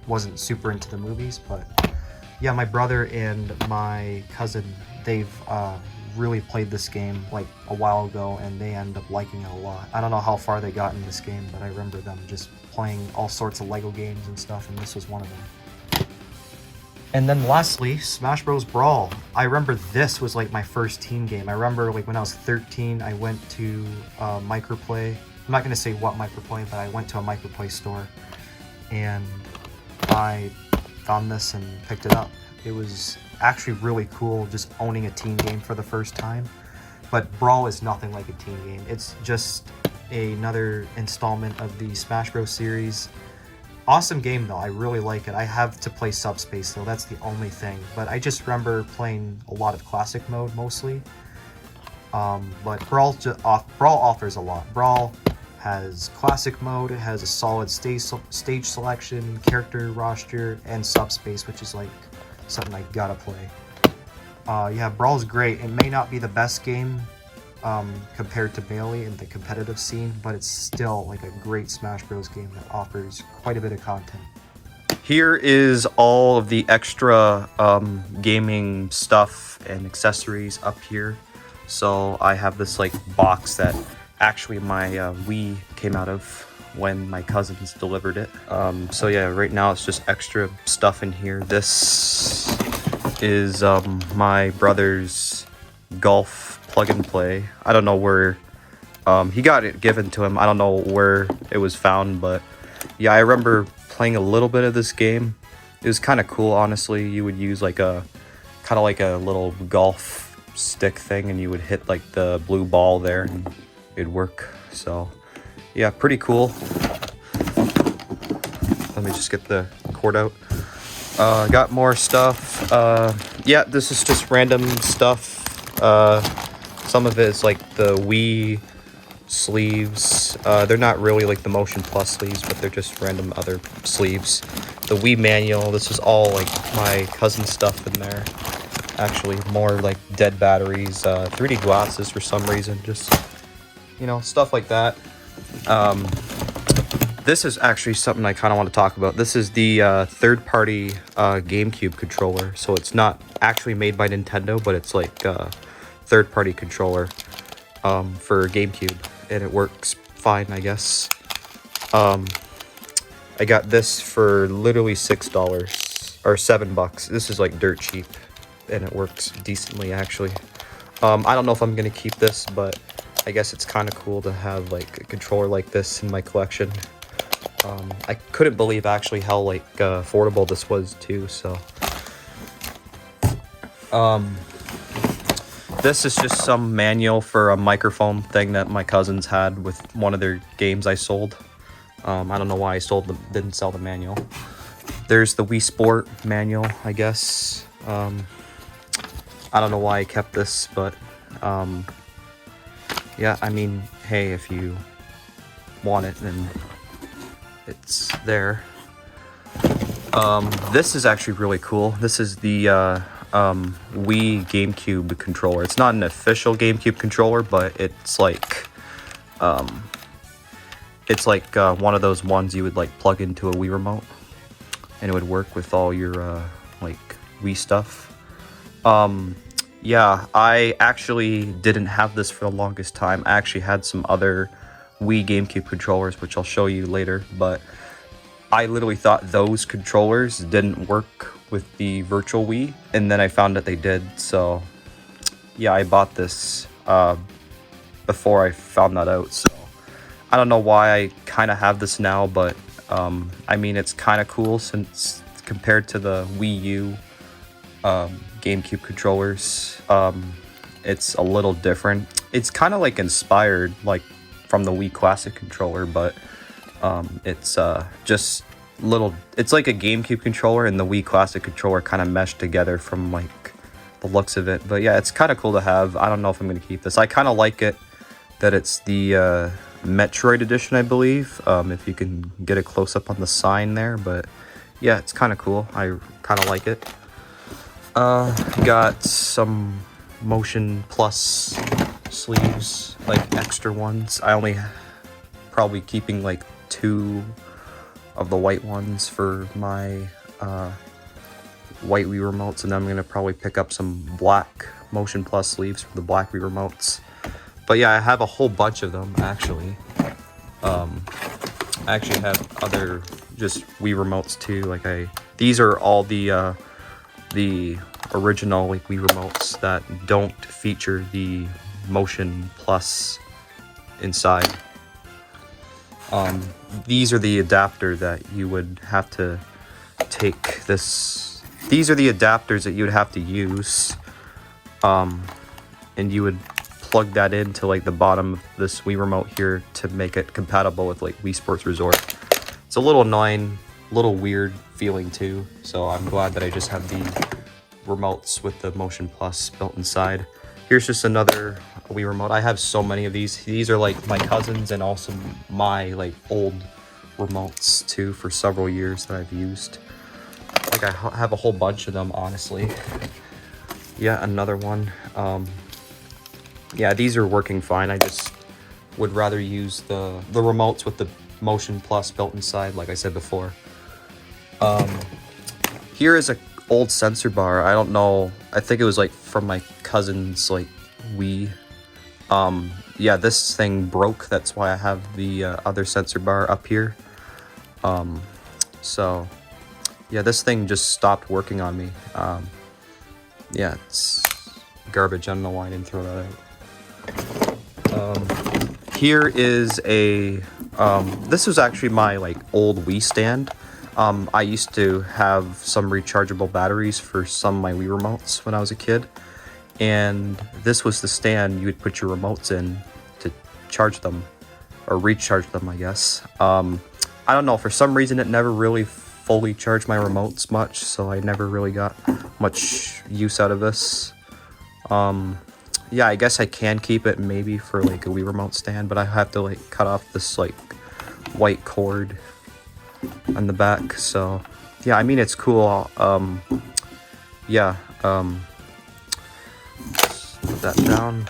wasn't super into the movies, but yeah, my brother and my cousin, they've really played this game like a while ago, and they end up liking it a lot. I don't know how far they got in this game, but I remember them just playing all sorts of Lego games and stuff, and this was one of them. And then lastly, Smash Bros. Brawl. I remember this was like my first teen game. I remember like when I was 13, I went to Microplay. I'm not going to say what Microplay, but I went to a Microplay store and I found this and picked it up. It was actually really cool just owning a teen game for the first time. But Brawl is nothing like a teen game. It's just another installment of the Smash Bros. Series. Awesome game though, I really like it. I have to play Subspace though, that's the only thing. But I just remember playing a lot of classic mode mostly. But Brawl offers a lot. Brawl has classic mode, it has a solid stage selection, character roster, and Subspace, which is like something I gotta play. Yeah, Brawl's great. It may not be the best game compared to Melee in the competitive scene, but it's still like a great Smash Bros. Game that offers quite a bit of content. Here is all of the extra gaming stuff and accessories up here. So I have this like box that actually my Wii came out of when my cousins delivered it. So yeah, right now it's just extra stuff in here. This is my brother's golf plug and play. I don't know where he got it given to him. I don't know where it was found, but yeah, I remember playing a little bit of this game. It was kind of cool, honestly. You would use like a kind of like a little golf stick thing, and you would hit like the blue ball there and it'd work. So yeah, pretty cool. Let me just get the cord out. Got more stuff. Yeah, this is just random stuff. Some of it is like the Wii sleeves. They're not really like the Motion Plus sleeves, but they're just random other sleeves. The Wii manual. This is all like my cousin's stuff in there. Actually, more like dead batteries, 3D glasses for some reason, just, you know, stuff like that. This is actually something I kind of want to talk about. This is the third-party GameCube controller. So it's not actually made by Nintendo, but it's like a third-party controller for GameCube, and it works fine, I guess. I got this for literally $6 or $7. This is like dirt cheap, and it works decently actually. I don't know if I'm gonna keep this, but I guess it's kind of cool to have like a controller like this in my collection. I couldn't believe actually how like affordable this was too. So this is just some manual for a microphone thing that my cousins had with one of their games I sold. I don't know why I didn't sell the manual. There's the Wii Sport manual, I guess. I don't know why I kept this, but yeah, I mean, hey, if you want it, then it's there. This is actually really cool. This is the Wii GameCube controller. It's not an official GameCube controller, but it's like one of those ones you would like plug into a Wii remote, and it would work with all your like Wii stuff. Yeah, I actually didn't have this for the longest time. I actually had some other Wii GameCube controllers, which I'll show you later, but I literally thought those controllers didn't work with the Virtual Wii, and then I found that they did, so yeah, I bought this before I found that out, so I don't know why I kind of have this now, but I mean, it's kind of cool since compared to the Wii U GameCube controllers, it's a little different. It's kind of like inspired like from the Wii Classic controller, but it's just little, it's like a GameCube controller and the Wii Classic controller kind of meshed together from like the looks of it. But yeah, it's kind of cool to have. I don't know if I'm going to keep this. I kind of like it that it's the Metroid edition, I believe, if you can get a close up on the sign there, but yeah, it's kind of cool. I kind of like it. Got some Motion Plus sleeves, like extra ones. I only probably keeping like 2 of the white ones for my white Wii remotes, and then I'm gonna probably pick up some black Motion Plus sleeves for the black Wii remotes. But yeah, I have a whole bunch of them actually. I actually have other just Wii remotes too. Like these are all the original like Wii remotes that don't feature the Motion Plus inside. These are the adapter that you would have to take this. These are the adapters that you would have to use, and you would plug that into like the bottom of this Wii remote here to make it compatible with like Wii Sports Resort. It's a little annoying, a little weird feeling too. So I'm glad that I just have the remotes with the Motion Plus built inside. Here's just another Wii remote. I have so many of these. These are like my cousins and also my like old remotes too for several years that I've used. Like I have a whole bunch of them, honestly. Yeah, another one. Yeah, these are working fine. I just would rather use the remotes with the Motion Plus built inside, like I said before. Here is a old sensor bar. I don't know. I think it was like from my cousin's like Wii. Yeah, this thing broke. That's why I have the other sensor bar up here. So yeah, this thing just stopped working on me. Yeah, it's garbage. I don't know why I didn't throw that out. Here is a this was actually my like old Wii stand. I used to have some rechargeable batteries for some of my Wii remotes when I was a kid, and this was the stand you would put your remotes in to charge them or recharge them, I guess. I don't know, for some reason it never really fully charged my remotes much, so I never really got much use out of this. Yeah, I guess I can keep it maybe for like a Wii remote stand, but I have to like cut off this like white cord on the back. So yeah, I mean, it's cool. Yeah, put that down.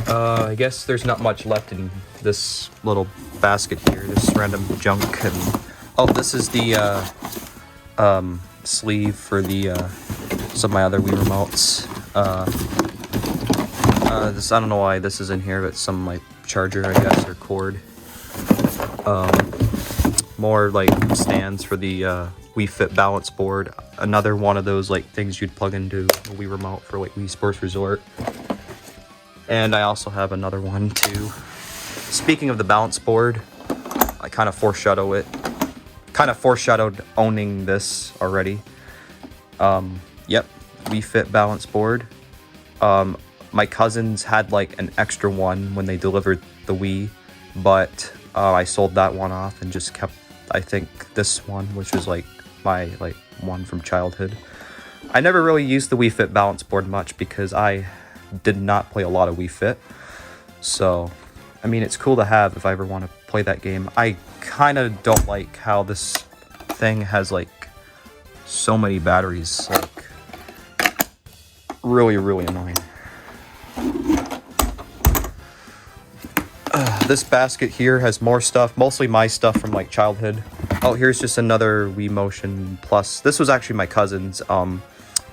I guess there's not much left in this little basket here, this random junk. And oh, this is the sleeve for the some of my other Wii remotes. This, I don't know why this is in here, but some of my charger, I guess, or cord. More like stands for the Wii Fit balance board. Another one of those like things you'd plug into a Wii remote for like Wii Sports Resort. And I also have another one too. Speaking of the balance board, I kind of foreshadowed owning this already. Yep, Wii Fit balance board. My cousins had like an extra one when they delivered the Wii, but I sold that one off and just kept, I think, this one, which was like my like one from childhood. I never really used the Wii Fit balance board much because I did not play a lot of Wii Fit. So, I mean, it's cool to have if I ever want to play that game. I kind of don't like how this thing has like so many batteries. Like, really, really annoying. This basket here has more stuff, mostly my stuff from like childhood. Oh, here's just another Wii Motion Plus. This was actually my cousin's.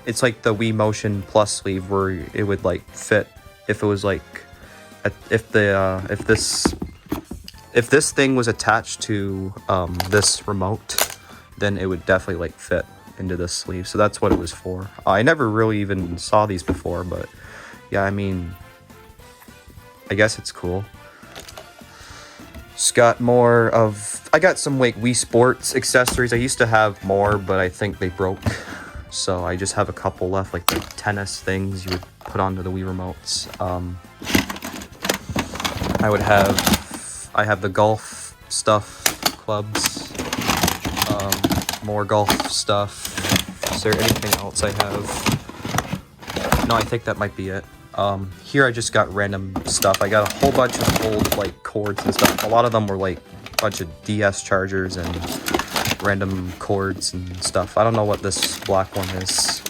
It's like the Wii Motion Plus sleeve where it would like fit if it was like if this thing was attached to this remote, then it would definitely like fit into this sleeve. So that's what it was for. I never really even saw these before, but yeah, I mean, I guess it's cool. Just got more of, I got some like Wii Sports accessories. I used to have more, but I think they broke. So I just have a couple left, like the tennis things you would put onto the Wii remotes. I have the golf stuff, clubs, more golf stuff. Is there anything else I have? No, I think that might be it. Here I just got random stuff. I got a whole bunch of old like cords and stuff. A lot of them were like a bunch of DS chargers and random cords and stuff. I don't know what this black one is.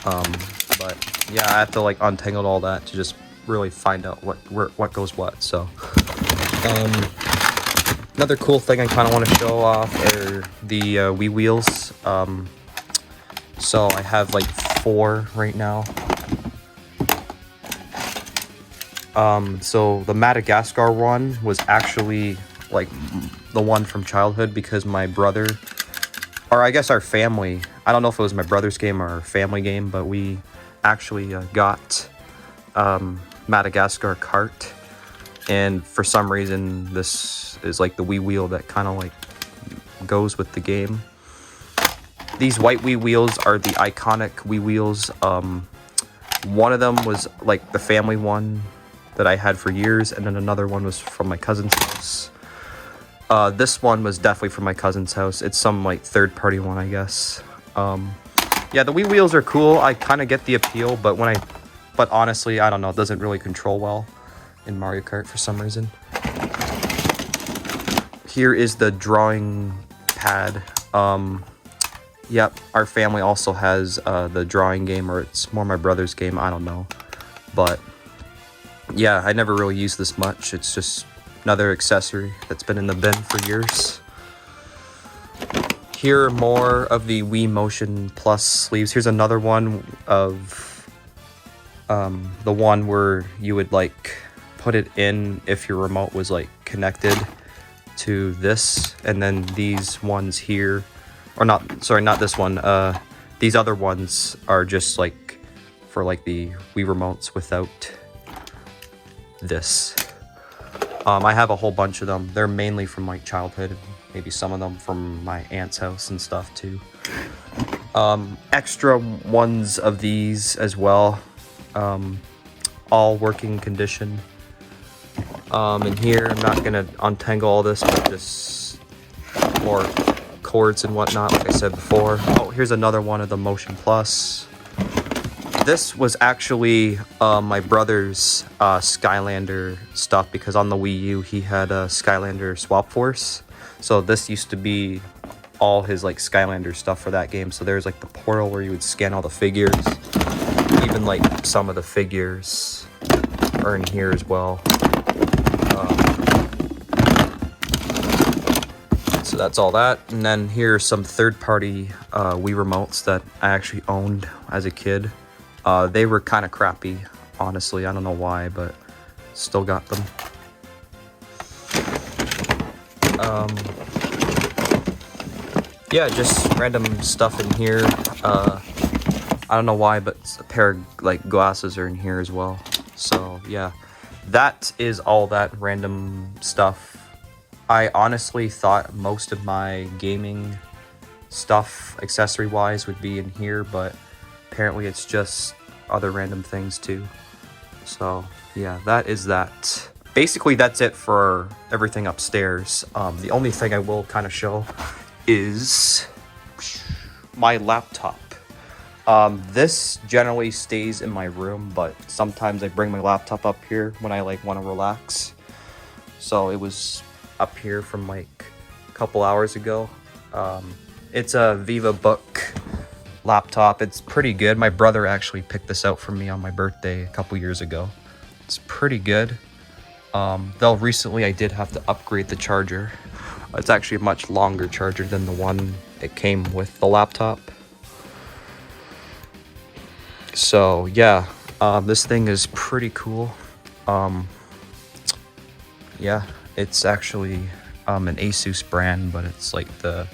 But yeah, I have to like untangle all that to just really find out what goes what. So another cool thing I kind of want to show off are the Wii wheels. So I have like 4 right now. So the Madagascar one was actually like the one from childhood because my brother, or I guess our family, I don't know if it was my brother's game or our family game, but we actually got Madagascar cart, and for some reason this is like the Wii wheel that kind of like goes with the game. These white Wii wheels are the iconic Wii wheels. One of them was like the family one that I had for years, and then another one was from my cousin's house. This one was definitely from my cousin's house. It's some like third-party one, I guess. Yeah, the Wii wheels are cool. I kind of get the appeal, but honestly, I don't know. It doesn't really control well in Mario Kart for some reason. Here is the drawing pad. Yep, our family also has the drawing game, or it's more my brother's game. I don't know, but yeah, I never really used this much. It's just another accessory that's been in the bin for years. Here are more of the Wii Motion Plus sleeves. Here's another one of the one where you would like put it in if your remote was like connected to this, and then these ones here, or not, sorry, not this one. These other ones are just like for like the Wii remotes without this. I have a whole bunch of them. They're mainly from like childhood, maybe some of them from my aunt's house and stuff too. Extra ones of these as well, all working condition. And here, I'm not gonna untangle all this, but just more cords and whatnot, like I said before. Oh, here's another one of the Motion Plus. This was actually my brother's Skylander stuff, because on the Wii U he had a Skylander Swap Force. So this used to be all his like Skylander stuff for that game. So there's like the portal where you would scan all the figures. Even like some of the figures are in here as well. So that's all that. And then here are some third-party Wii remotes that I actually owned as a kid. They were kind of crappy, honestly. I don't know why, but still got them. Yeah, just random stuff in here. I don't know why, but a pair of like glasses are in here as well. So yeah, that is all that random stuff. I honestly thought most of my gaming stuff, accessory-wise, would be in here, but apparently it's just other random things too. So yeah, that is that. Basically that's it for everything upstairs. The only thing I will kind of show is my laptop. This generally stays in my room, but sometimes I bring my laptop up here when I like want to relax. So it was up here from like a couple hours ago. It's a VivaBook laptop. It's pretty good. My brother actually picked this out for me on my birthday a couple years ago. It's pretty good. Though recently I did have to upgrade the charger. It's actually a much longer charger than the one it came with the laptop. So yeah, this thing is pretty cool. Yeah, it's actually an Asus brand, but it's like the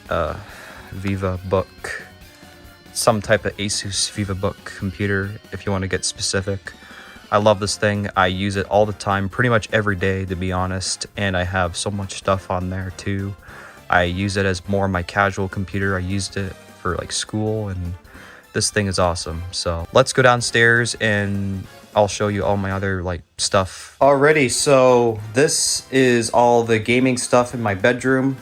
VivaBook, some type of Asus VivaBook computer if you want to get specific. I love this thing. I use it all the time, pretty much every day, to be honest, and I have so much stuff on there too. I use it as more my casual computer. I used it for like school, and this thing is awesome. So let's go downstairs and I'll show you all my other like stuff. Alrighty, so this is all the gaming stuff in my bedroom.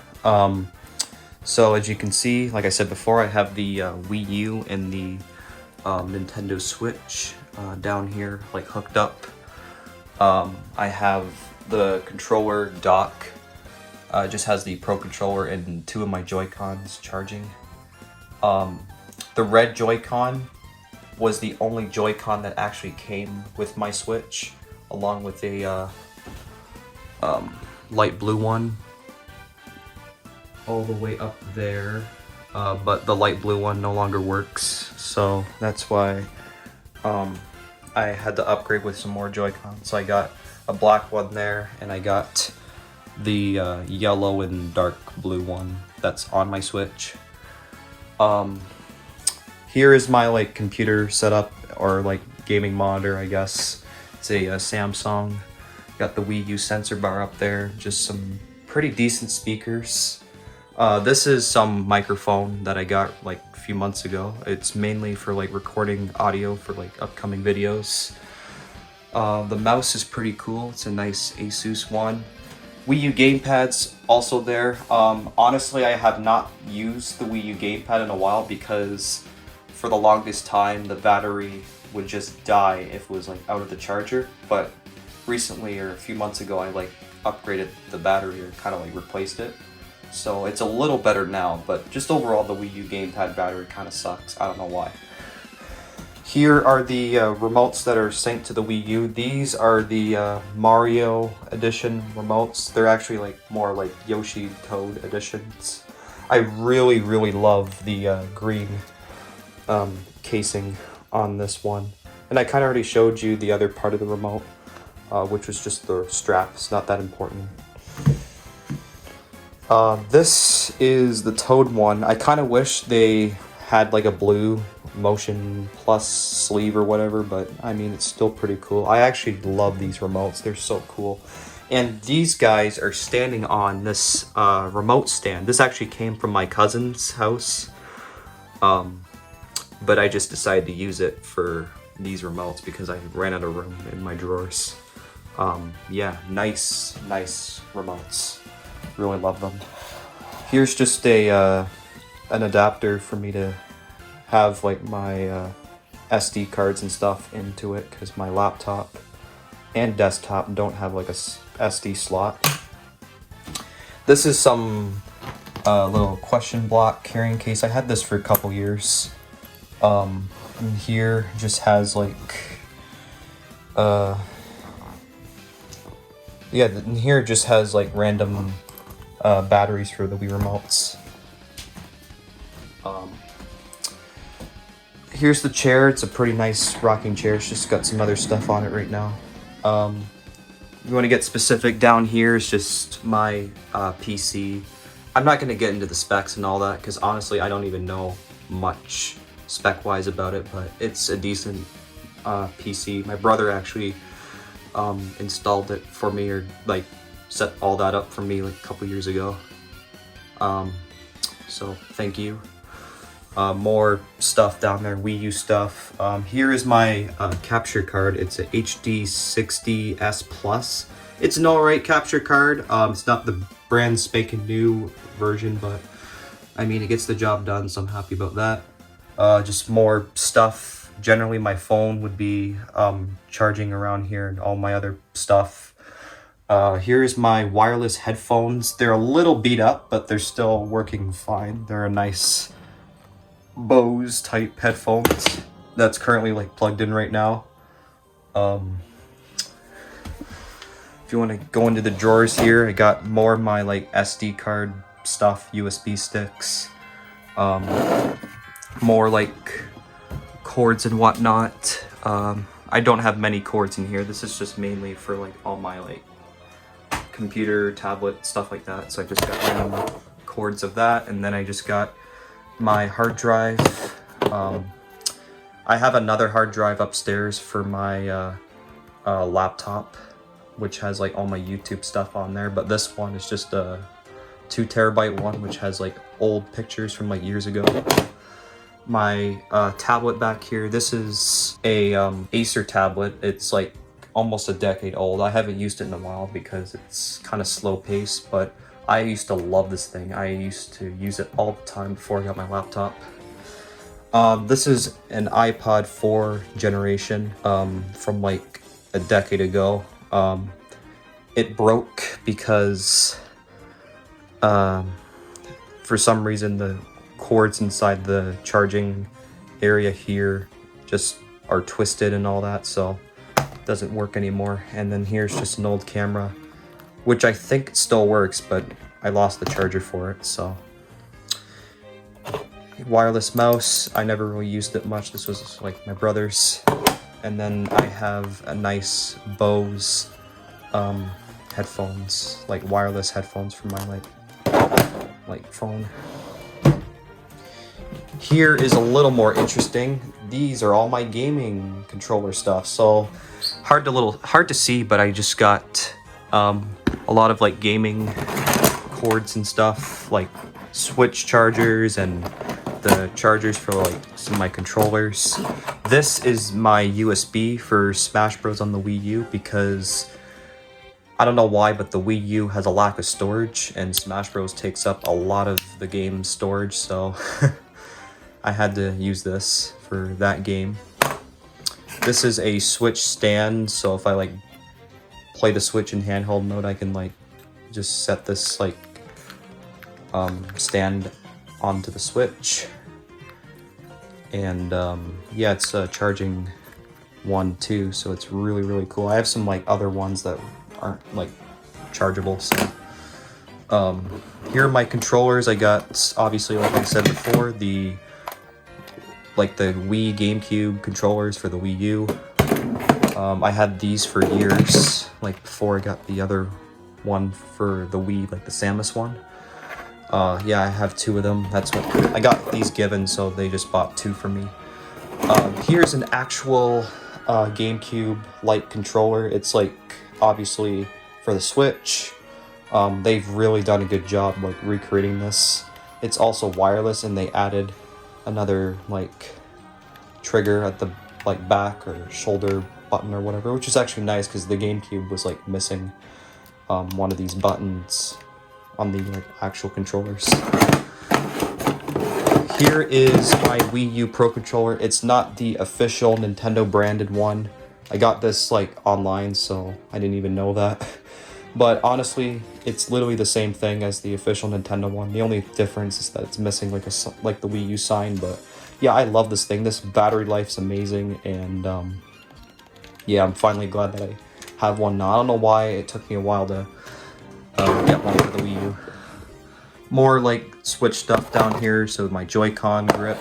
So as you can see, like I said before, I have the Wii U and the Nintendo Switch down here, like hooked up. I have the controller dock. Just has the Pro Controller and 2 of my Joy-Cons charging. The red Joy-Con was the only Joy-Con that actually came with my Switch, along with a light blue one all the way up there, but the light blue one no longer works, so that's why I had to upgrade with some more Joy-Cons. So I got a black one there, and I got the yellow and dark blue one that's on my Switch. Here is my like computer setup, or like gaming monitor, I guess. It's a Samsung. Got the Wii U sensor bar up there, just some pretty decent speakers. This is some microphone that I got like a few months ago. It's mainly for like recording audio for like upcoming videos. The mouse is pretty cool. It's a nice Asus one. Wii U gamepad's also there. Honestly, I have not used the Wii U gamepad in a while because for the longest time the battery would just die if it was like out of the charger. But recently, or a few months ago, I like upgraded the battery, or kind of like replaced it. So it's a little better now, but just overall the Wii U gamepad battery kind of sucks. I don't know why. Here are the remotes that are synced to the Wii U. These are the Mario Edition remotes. They're actually like more like Yoshi Toad editions. I really, really love the green casing on this one. And I kind of already showed you the other part of the remote, which was just the strap. It's not that important. This is the Toad one. I kind of wish they had like a blue Motion Plus sleeve or whatever, but I mean, it's still pretty cool. I actually love these remotes. They're so cool. And these guys are standing on this remote stand. This actually came from my cousin's house, but I just decided to use it for these remotes because I ran out of room in my drawers. Yeah, nice remotes. Really love them. Here's just a an adapter for me to have like my SD cards and stuff into it, because my laptop and desktop don't have like a SD slot. This is some little question block carrying case. I had this for a couple years. And here just has like yeah, and here it just has like random batteries for the Wii remotes. Here's the chair. It's a pretty nice rocking chair. It's just got some other stuff on it right now. You want to get specific, down here is just my PC. I'm not going to get into the specs and all that because honestly I don't even know much spec-wise about it, but it's a decent PC. My brother actually installed it for me, or like set all that up for me like a couple years ago. So thank you. More stuff down there, Wii U stuff. Here is my capture card. It's a HD60S Plus. It's an alright capture card. It's not the brand spanking new version, but I mean, it gets the job done, so I'm happy about that. Just more stuff. Generally, my phone would be charging around here, and all my other stuff. Here's my wireless headphones. They're a little beat up, but they're still working fine. They're a nice Bose type headphones that's currently like plugged in right now. If you want to go into the drawers here, I got more of my like SD card stuff, USB sticks, more like cords and whatnot. I don't have many cords in here. This is just mainly for like all my like computer, tablet, stuff like that. So I just got random cords of that, and then I just got my hard drive. I have another hard drive upstairs for my laptop, which has like all my YouTube stuff on there, but this one is just a 2 terabyte one, which has like old pictures from like years ago. My tablet back here, this is a Acer tablet. It's like almost a decade old. I haven't used it in a while because it's kind of slow paced, but I used to love this thing. I used to use it all the time before I got my laptop. This is an iPod 4 generation from like a decade ago. It broke because for some reason the cords inside the charging area here just are twisted and all that, so it doesn't work anymore. And then here's just an old camera, which I think still works, but I lost the charger for it. So wireless mouse, I never really used it much. This was like my brother's. And then I have a nice Bose headphones, like wireless headphones for my like phone. Here is a little more interesting. These are all my gaming controller stuff. So hard to see, but I just got a lot of like gaming cords and stuff, like Switch chargers and the chargers for like some of my controllers. This is my USB for Smash Bros on the Wii U because I don't know why, but the Wii U has a lack of storage and Smash Bros takes up a lot of the game's storage, so I had to use this for that game. This is a Switch stand, so if I like play the Switch in handheld mode, I can like just set this like stand onto the Switch. And yeah, it's a charging one too, so it's really cool. I have some like other ones that aren't like chargeable, so here are my controllers. I got, obviously, like I said before, the Wii GameCube controllers for the Wii U. I had these for years, like before I got the other one for the Wii, like the Samus one. Yeah, I have 2 of them. That's what I got these given, so they just bought 2 for me. Here's an actual GameCube light controller. It's like obviously for the Switch. They've really done a good job like recreating this. It's also wireless, and they added another like trigger at the like back or shoulder button or whatever, which is actually nice because the GameCube was like missing one of these buttons on the like actual controllers. Here is my Wii U Pro Controller. It's not the official Nintendo branded one. I got this like online, so I didn't even know that. But honestly, it's literally the same thing as the official Nintendo one. The only difference is that it's missing like the Wii U sign. But yeah, I love this thing. This battery life's amazing, and yeah, I'm finally glad that I have one now. I don't know why it took me a while to get one for the Wii U. More like Switch stuff down here, so my Joy-Con grip,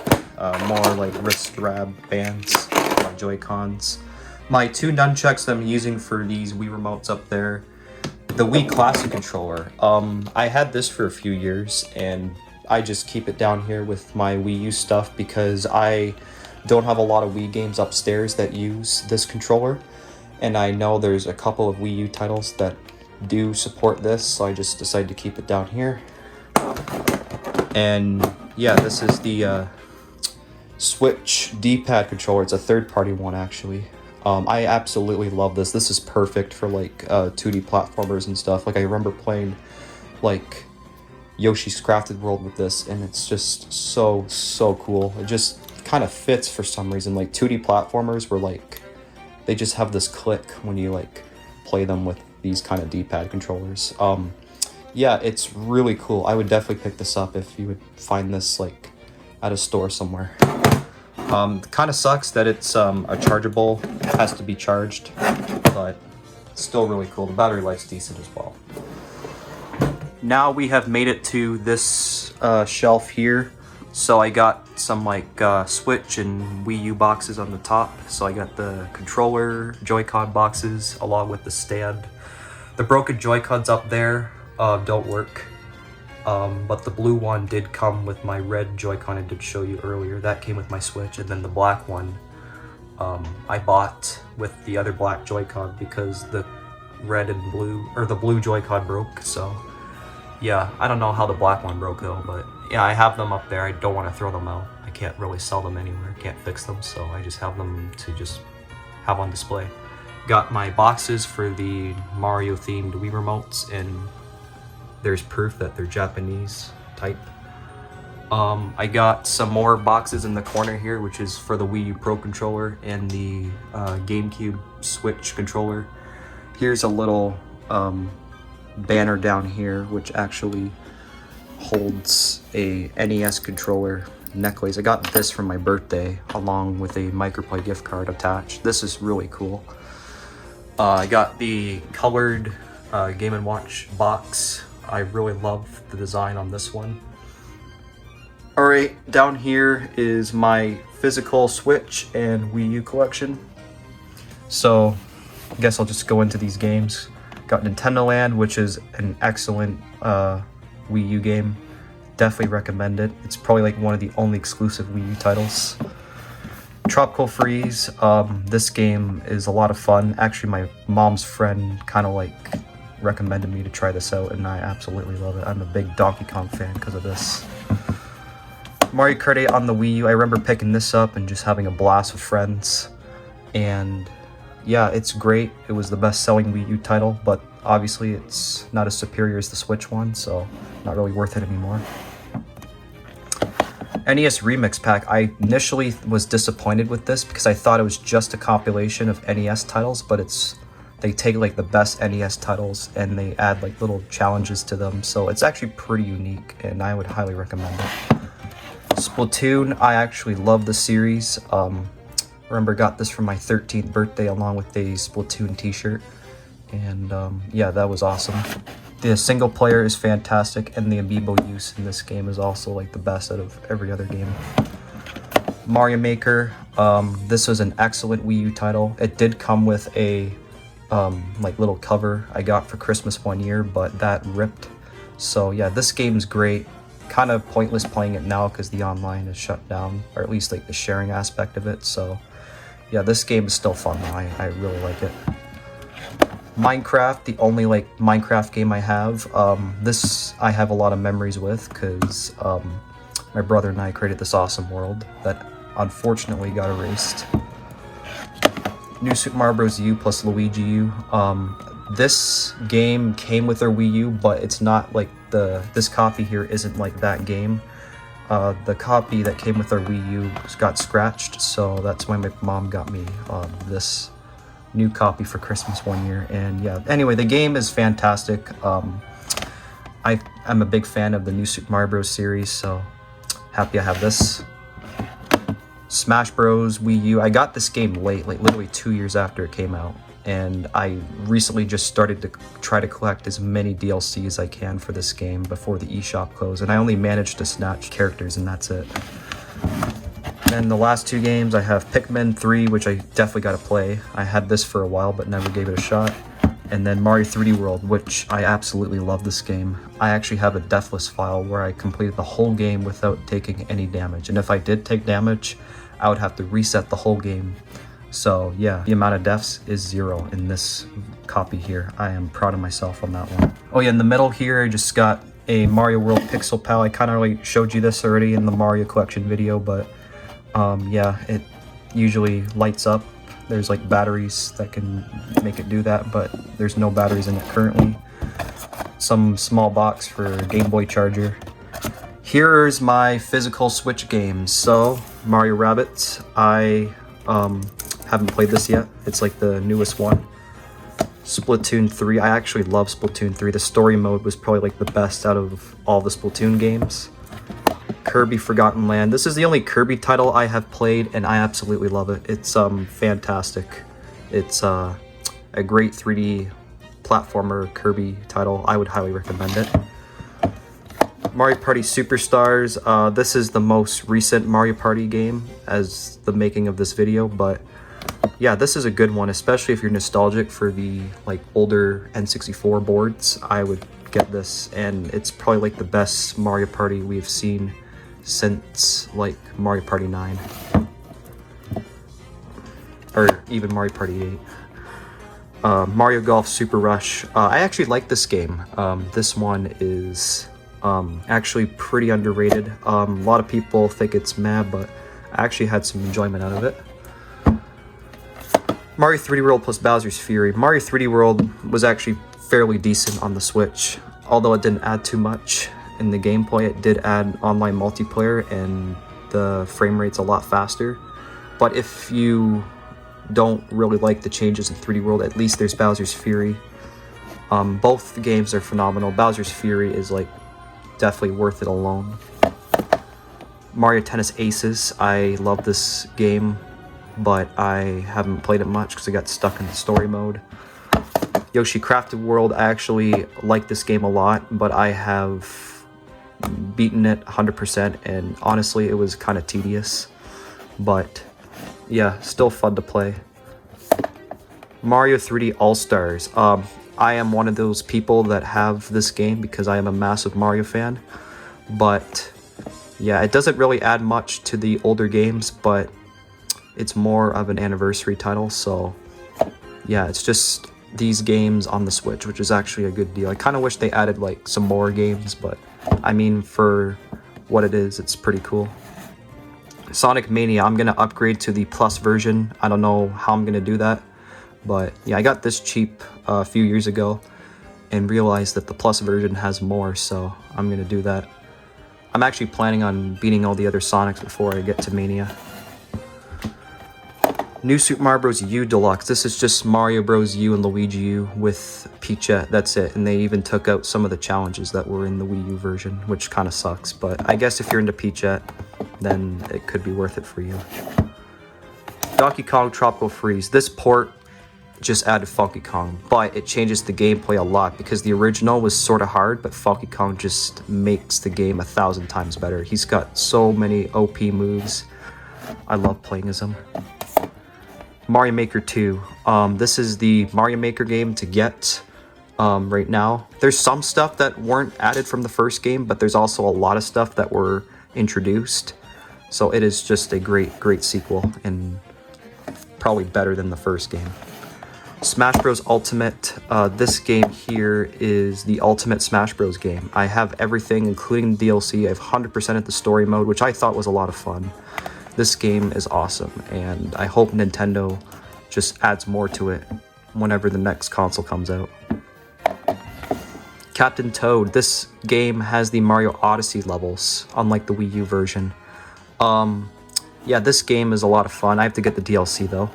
more like wrist grab bands, my Joy-Cons. My 2 nunchucks that I'm using for these Wii remotes up there. The Wii Classic controller. I had this for a few years, and I just keep it down here with my Wii U stuff because I don't have a lot of Wii games upstairs that use this controller, and I know there's a couple of Wii U titles that do support this, so I just decided to keep it down here. And yeah, this is the Switch D-pad controller. It's a third-party one, actually. I absolutely love this. This is perfect for like 2D platformers and stuff. Like I remember playing like Yoshi's Crafted World with this, and it's just so cool. It just kind of fits for some reason. Like 2D platformers were like, they just have this click when you like play them with these kind of D-pad controllers. Yeah, it's really cool. I would definitely pick this up if you would find this like at a store somewhere. Kind of sucks that it's a chargeable, it has to be charged, but still really cool. The battery life's decent as well. Now we have made it to this shelf here. So I got some like Switch and Wii U boxes on the top. So I got the controller, Joy-Con boxes along with the stand. The broken Joy-Cons up there don't work. But the blue one did come with my red Joy-Con I did show you earlier. That came with my Switch, and then the black one I bought with the other black Joy-Con because the red and blue, or the blue Joy-Con broke. So yeah, I don't know how the black one broke though, but yeah, I have them up there. I don't want to throw them out. I can't really sell them anywhere, can't fix them, so I just have them to just have on display. Got my boxes for the Mario themed Wii remotes, and there's proof that they're Japanese type. I got some more boxes in the corner here, which is for the Wii U Pro controller and the GameCube Switch controller. Here's a little banner down here, which actually holds a NES controller necklace. I got this for my birthday, along with a Microplay gift card attached. This is really cool. I got the colored Game & Watch box. I really love the design on this one. Alright, down here is my physical Switch and Wii U collection. So, I guess I'll just go into these games. Got Nintendo Land, which is an excellent Wii U game. Definitely recommend it. It's probably like one of the only exclusive Wii U titles. Tropical Freeze. This game is a lot of fun. Actually, my mom's friend kind of like recommended me to try this out, and I absolutely love it. I'm a big Donkey Kong fan because of this. Mario Kart 8 on the Wii U. I remember picking this up and just having a blast with friends. And yeah, it's great. It was the best-selling Wii U title, but obviously it's not as superior as the Switch one, so not really worth it anymore. NES Remix Pack. I initially was disappointed with this because I thought it was just a compilation of NES titles, but they take like the best NES titles and they add like little challenges to them, so it's actually pretty unique and I would highly recommend it. Splatoon, I actually love the series. Remember, got this for my 13th birthday along with a Splatoon t-shirt, and yeah, that was awesome. The single player is fantastic, and the amiibo use in this game is also like the best out of every other game. Mario Maker, this was an excellent Wii U title. It did come with a like little cover I got for Christmas one year, but that ripped. So yeah, this game's great. Kind of pointless playing it now because the online is shut down, or at least like the sharing aspect of it. So yeah, this game is still fun though. I really like it. Minecraft, the only like Minecraft game I have. This I have a lot of memories with because my brother and I created this awesome world that unfortunately got erased. New Super Mario Bros. U plus Luigi U. This game came with their Wii U, but it's not like this copy here isn't like that game. The copy that came with our Wii U got scratched, so that's why my mom got me this new copy for Christmas one year. And yeah, anyway, the game is fantastic. I'm a big fan of the new Super Mario Bros. Series, so happy I have this. Smash Bros. Wii U. I got this game late, like literally 2 years after it came out. And I recently just started to try to collect as many DLCs as I can for this game before the eShop closed, and I only managed to snatch characters, and that's it. And the last two games, I have Pikmin 3, which I definitely got to play. I had this for a while, but never gave it a shot. And then Mario 3D World, which I absolutely love this game. I actually have a deathless file where I completed the whole game without taking any damage. And if I did take damage, I would have to reset the whole game. So yeah, the amount of deaths is 0 in this copy here. I am proud of myself on that one. Oh yeah, in the middle here, I just got a Mario World Pixel Pal. I kind of already showed you this already in the Mario Collection video, but yeah, it usually lights up. There's like batteries that can make it do that, but there's no batteries in it currently. Some small box for Game Boy charger. Here's my physical Switch games. So Mario Rabbids, I haven't played this yet. It's like the newest one. Splatoon 3, I actually love Splatoon 3. The story mode was probably like the best out of all the Splatoon games. Kirby Forgotten Land. This is the only Kirby title I have played, and I absolutely love it. It's fantastic. It's a great 3D platformer Kirby title. I would highly recommend it. Mario Party Superstars. This is the most recent Mario Party game as the making of this video, but yeah, this is a good one, especially if you're nostalgic for the like older N64 boards. I would get this, and it's probably like the best Mario Party we've seen since like Mario Party 9 or even Mario Party 8. Mario Golf Super Rush. I actually like this game. This one is actually pretty underrated. A lot of people think it's mad, but I actually had some enjoyment out of it. Mario 3D World plus Bowser's Fury. Mario 3D World was actually fairly decent on the Switch. Although it didn't add too much in the gameplay, it did add online multiplayer and the frame rate's a lot faster. But if you don't really like the changes in 3D World, at least there's Bowser's Fury. Both games are phenomenal. Bowser's Fury is like definitely worth it alone. Mario Tennis Aces. I love this game, but I haven't played it much because I got stuck in the story mode. Yoshi Crafted World. I actually like this game a lot, but I have beaten it 100%, and honestly it was kind of tedious, but yeah, still fun to play. Mario 3D All-Stars. I am one of those people that have this game because I am a massive Mario fan, but yeah, it doesn't really add much to the older games, but it's more of an anniversary title, so yeah, it's just these games on the Switch, which is actually a good deal. I kind of wish they added like some more games, but I mean, for what it is, it's pretty cool. Sonic Mania. I'm gonna upgrade to the Plus version. I don't know how I'm gonna do that, but yeah, I got this cheap a few years ago and realized that the Plus version has more, so I'm gonna do that. I'm actually planning on beating all the other Sonics before I get to Mania. New Super Mario Bros. U Deluxe. This is just Mario Bros. U and Luigi U with Peachette. That's it. And they even took out some of the challenges that were in the Wii U version, which kind of sucks. But I guess if you're into Peachette, then it could be worth it for you. Donkey Kong Tropical Freeze. This port just added Funky Kong, but it changes the gameplay a lot because the original was sort of hard, but Funky Kong just makes the game 1,000 times better. He's got so many OP moves. I love playing as him. Mario Maker 2. This is the Mario Maker game to get right now. There's some stuff that weren't added from the first game, but there's also a lot of stuff that were introduced. So it is just a great sequel and probably better than the first game. Smash Bros. Ultimate. This game here is the Ultimate Smash Bros. Game. I have everything, including the DLC. I've 100%ed the story mode, which I thought was a lot of fun. This game is awesome, and I hope Nintendo just adds more to it whenever the next console comes out. Captain Toad. This game has the Mario Odyssey levels, unlike the Wii U version. Yeah, this game is a lot of fun. I have to get the DLC though.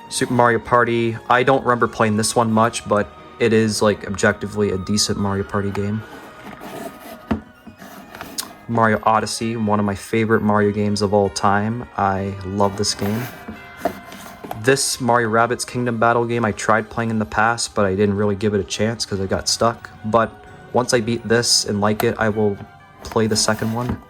Super Mario Party. I don't remember playing this one much, but it is like objectively a decent Mario Party game. Mario Odyssey, one of my favorite Mario games of all time. I love this game. This Mario Rabbids Kingdom Battle game I tried playing in the past, but I didn't really give it a chance because I got stuck. But once I beat this and like it, I will play the second one.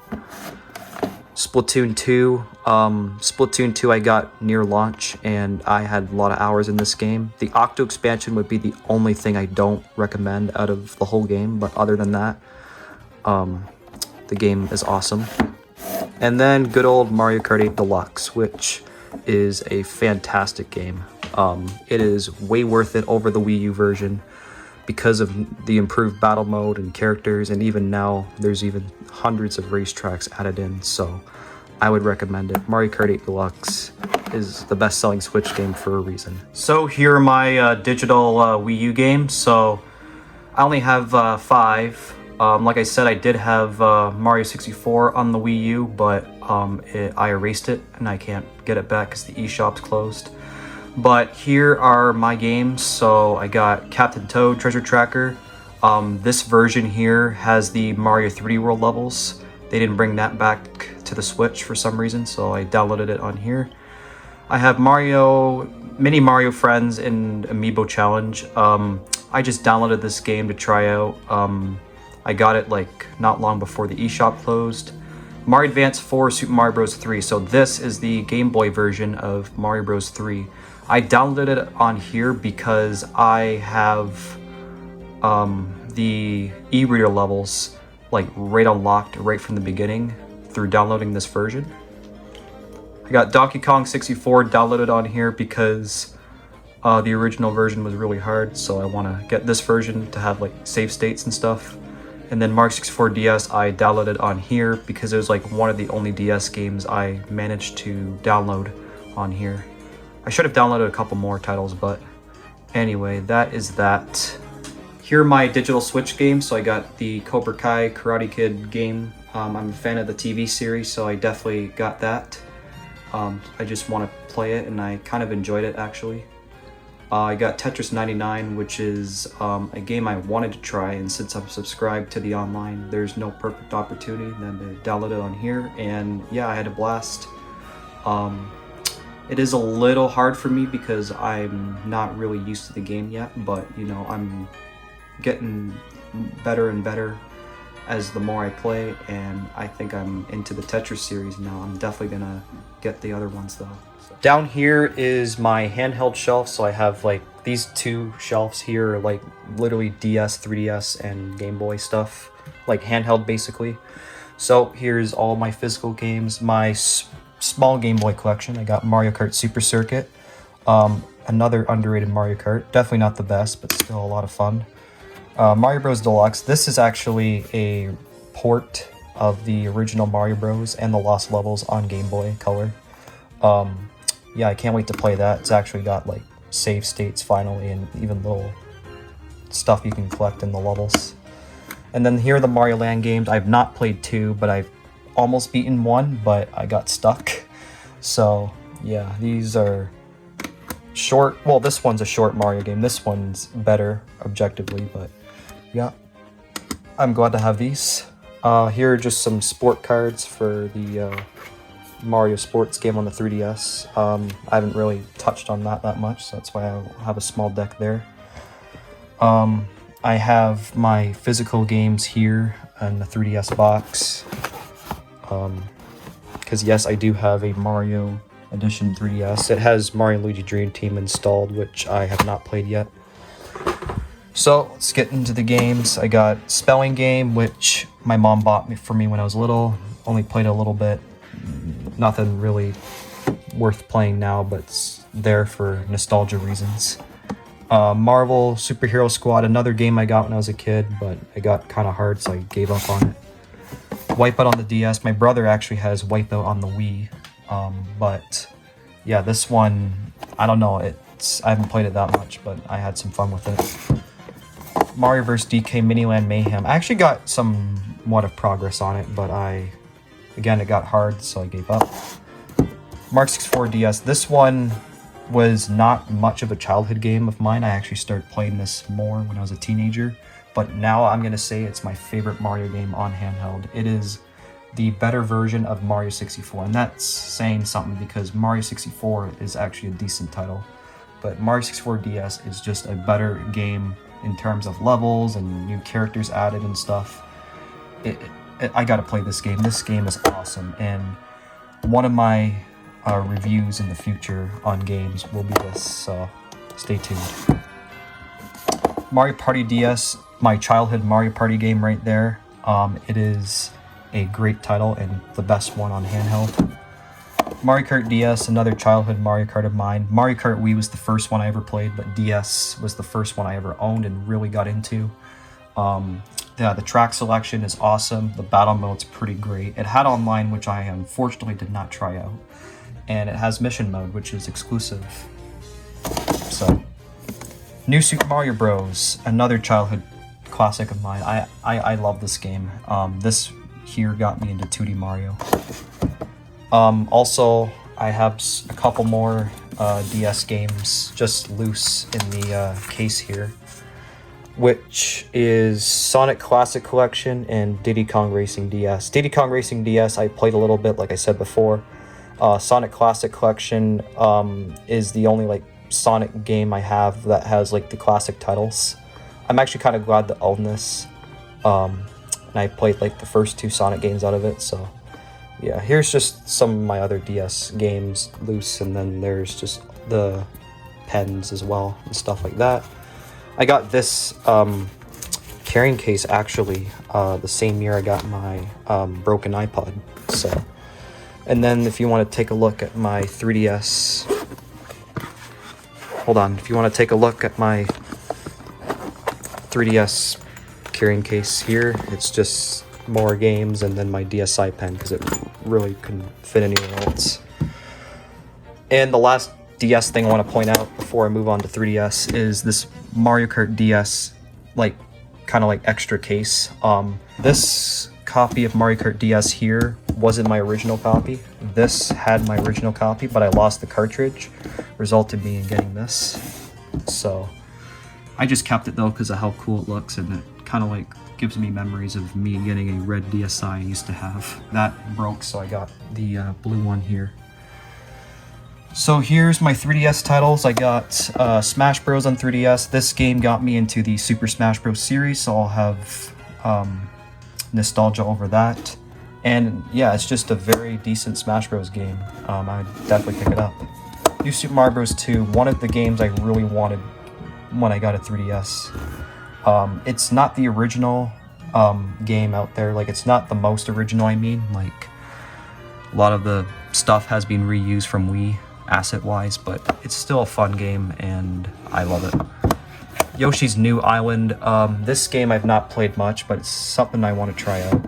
Splatoon 2. Splatoon 2 I got near launch, and I had a lot of hours in this game. The Octo expansion would be the only thing I don't recommend out of the whole game, but other than that, the game is awesome. And then good old Mario Kart 8 Deluxe, which is a fantastic game. It is way worth it over the Wii U version because of the improved battle mode and characters, and even now there's even hundreds of racetracks added in, so I would recommend it. Mario Kart 8 Deluxe is the best-selling Switch game for a reason. So here are my digital Wii U games. So I only have 5. Like I said, I did have Mario 64 on the Wii U, but I erased it and I can't get it back because the eShop's closed. But here are my games. So I got Captain Toad Treasure Tracker. This version here has the Mario 3D World levels. They didn't bring that back to the Switch for some reason, so I downloaded it on here. I have Mario Mini Mario Friends and Amiibo Challenge. I just downloaded this game to try out. I got it like not long before the eShop closed. Mario Advance 4, Super Mario Bros. 3. So this is the Game Boy version of Mario Bros. 3. I downloaded it on here because I have the e-reader levels like right unlocked right from the beginning through downloading this version. I got Donkey Kong 64 downloaded on here because the original version was really hard, so I want to get this version to have like save states and stuff. And then Mario 64 DS I downloaded on here because it was like one of the only DS games I managed to download on here. I should have downloaded a couple more titles, but anyway, that is that. Here are my digital Switch games. So I got the Cobra Kai Karate Kid game. I'm a fan of the TV series, so I definitely got that. I just want to play it, and I kind of enjoyed it actually. I got Tetris 99, which is a game I wanted to try, and since I'm subscribed to the online, there's no perfect opportunity than to download it on here, and yeah, I had a blast. It is a little hard for me because I'm not really used to the game yet, but you know, I'm getting better and better as the more I play, and I think I'm into the Tetris series now. I'm definitely gonna get the other ones though. So. Down here is my handheld shelf, so I have like these two shelves here are like literally DS, 3DS, and Game Boy stuff, like handheld basically. So here's all my physical games, my small Game Boy collection. I got Mario Kart Super Circuit, another underrated Mario Kart, definitely not the best, but still a lot of fun. Mario Bros. Deluxe. This is actually a port of the original Mario Bros. And the Lost Levels on Game Boy Color. Yeah, I can't wait to play that. It's actually got like save states finally, and even little stuff you can collect in the levels. And then here are the Mario Land games. I've not played 2, but I've almost beaten 1, but I got stuck. So yeah, these are short. Well, this one's a short Mario game. This one's better objectively, but yeah, I'm glad to have these. Here are just some sport cards for the Mario Sports game on the 3DS. I haven't really touched on that much, so that's why I have a small deck there. I have my physical games here in the 3DS box. Because yes, I do have a Mario Edition 3DS. It has Mario & Luigi Dream Team installed, which I have not played yet. So let's get into the games. I got Spelling Game, which my mom bought for me when I was little. Only played a little bit. Nothing really worth playing now, but it's there for nostalgia reasons. Marvel Superhero Squad, another game I got when I was a kid, but it got kind of hard, so I gave up on it. Wipeout on the DS. My brother actually has Wipeout on the Wii. But yeah, this one, I don't know, I haven't played it that much, but I had some fun with it. Mario vs. DK Miniland Mayhem. I actually got somewhat of progress on it, but again, it got hard, so I gave up. Mario 64 DS. This one was not much of a childhood game of mine. I actually started playing this more when I was a teenager, but now I'm going to say it's my favorite Mario game on handheld. It is the better version of Mario 64, and that's saying something because Mario 64 is actually a decent title, but Mario 64 DS is just a better game in terms of levels and new characters added and stuff. I gotta play this game. This game is awesome, and one of my reviews in the future on games will be this, so stay tuned. Mario Party DS, my childhood Mario Party game right there. It is a great title and the best one on handheld. Mario Kart DS, another childhood Mario Kart of mine. Mario Kart Wii was the first one I ever played, but DS was the first one I ever owned and really got into. Yeah, the track selection is awesome. The battle mode's pretty great. It had online, which I unfortunately did not try out. And it has mission mode, which is exclusive. So, New Super Mario Bros., another childhood classic of mine. I love this game. This here got me into 2D Mario. Also, I have a couple more DS games just loose in the case here, which is Sonic Classic Collection and Diddy Kong Racing DS. Diddy Kong Racing DS I played a little bit, like I said before. Sonic Classic Collection is the only like Sonic game I have that has like the classic titles. I'm actually kind of glad to own this. And I played like the first 2 Sonic games out of it, so yeah. Here's just some of my other DS games loose, and then there's just the pens as well and stuff like that. I got this carrying case actually the same year I got my broken iPod. So, and then if you want to take a look at my 3DS, hold on, if you want to take a look at my 3DS carrying case here, it's just more games and then my DSi pen because it really couldn't fit anywhere else. And the last DS thing I want to point out before I move on to 3DS is this Mario Kart DS, like kind of like extra case. This copy of Mario Kart DS here wasn't my original copy. This had my original copy, but I lost the cartridge, resulted me in getting this. So I just kept it though because of how cool it looks, and it kind of like gives me memories of me getting a red DSi I used to have. That broke, so I got the blue one here. So here's my 3DS titles. I got Smash Bros on 3DS. This game got me into the Super Smash Bros series, so I'll have nostalgia over that. And yeah, it's just a very decent Smash Bros game. I'd definitely pick it up. New Super Mario Bros 2, one of the games I really wanted when I got a 3DS. It's not the original game out there. Like, it's not the most original, I mean. Like, a lot of the stuff has been reused from Wii asset-wise, but it's still a fun game, and I love it. Yoshi's New Island. This game I've not played much, but it's something I want to try out.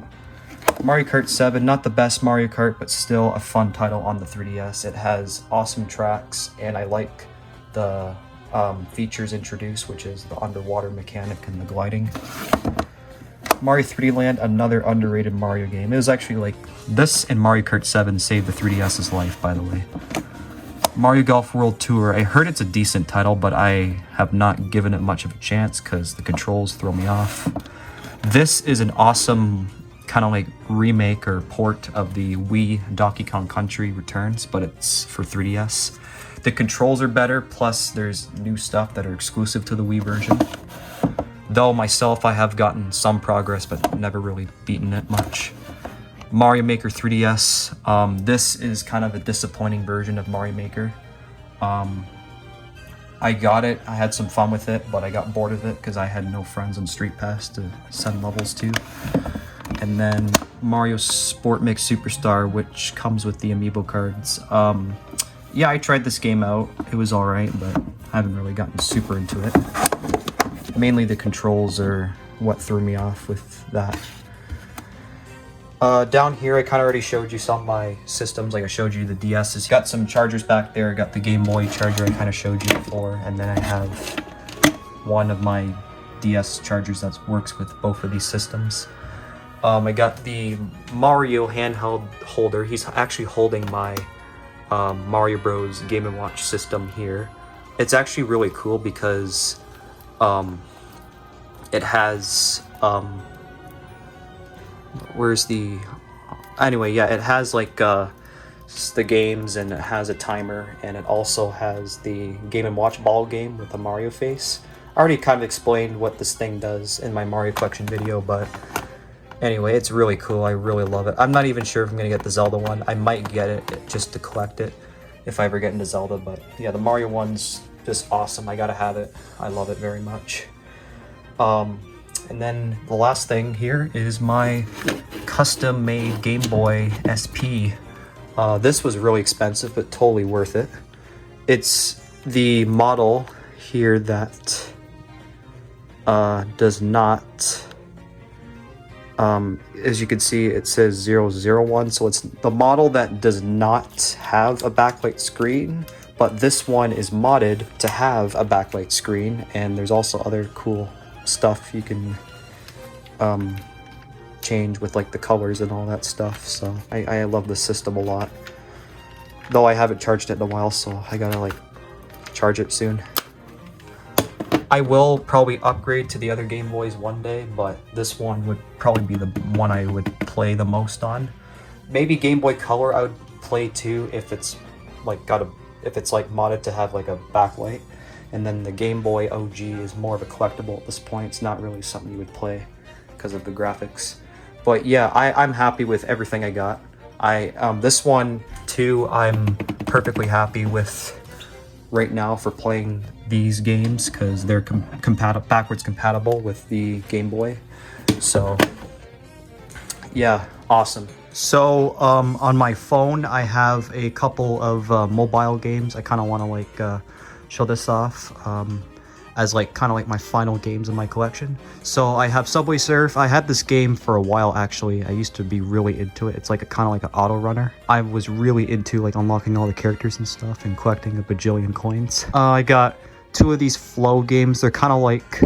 Mario Kart 7, not the best Mario Kart, but still a fun title on the 3DS. It has awesome tracks, and I like the features introduced, which is the underwater mechanic and the gliding. Mario 3D Land, another underrated Mario game. It was actually like this, and Mario Kart 7 saved the 3DS's life, by the way. Mario Golf World Tour. I heard it's a decent title, but I have not given it much of a chance because the controls throw me off. This is an awesome kind of like remake or port of the Wii Donkey Kong Country Returns, but it's for 3DS. The controls are better, plus there's new stuff that are exclusive to the Wii version. Though myself, I have gotten some progress, but never really beaten it much. Mario Maker 3DS. This is kind of a disappointing version of Mario Maker. I got it, I had some fun with it, but I got bored of it because I had no friends on Street Pass to send levels to. And then Mario Sport Mix Superstar, which comes with the amiibo cards. Yeah, I tried this game out. It was alright, but I haven't really gotten super into it. Mainly the controls are what threw me off with that. Down here, I kind of already showed you some of my systems. Like I showed you the DS's. Got some chargers back there. Got the Game Boy charger I kind of showed you before. And then I have one of my DS chargers that works with both of these systems. I got the Mario handheld holder. He's actually holding my Mario Bros. Game & Watch system here. It's actually really cool because it has it has like the games, and it has a timer, and it also has the Game & Watch ball game with the Mario face. I already kind of explained what this thing does in my Mario Collection video, but anyway, it's really cool. I really love it. I'm not even sure if I'm gonna get the Zelda one. I might get it just to collect it if I ever get into Zelda, but yeah, the Mario one's just awesome. I gotta have it. I love it very much. And then the last thing here is my custom-made Game Boy SP. This was really expensive, but totally worth it. It's the model here that does not, as you can see, it says 001, so it's the model that does not have a backlight screen, but this one is modded to have a backlight screen, and there's also other cool stuff you can change with like the colors and all that stuff. So I love this system a lot, though I haven't charged it in a while, so I gotta like charge it soon. I will probably upgrade to the other Game Boys one day, but this one would probably be the one I would play the most on. Maybe Game Boy Color I would play too if it's like got a if it's like modded to have like a backlight. And then the Game Boy OG is more of a collectible at this point. It's not really something you would play because of the graphics. But yeah, I'm happy with everything I got. This one too, I'm perfectly happy with right now for playing these games because they're backwards compatible with the Game Boy. So yeah, awesome. So on my phone, I have a couple of mobile games. I kind of want to like show this off as like kind of like my final games in my collection. So I have Subway Surf. I had this game for a while actually. I used to be really into it. It's like a kind of like an auto runner. I was really into like unlocking all the characters and stuff and collecting a bajillion coins. I got 2 of these Flow games. They're kind of like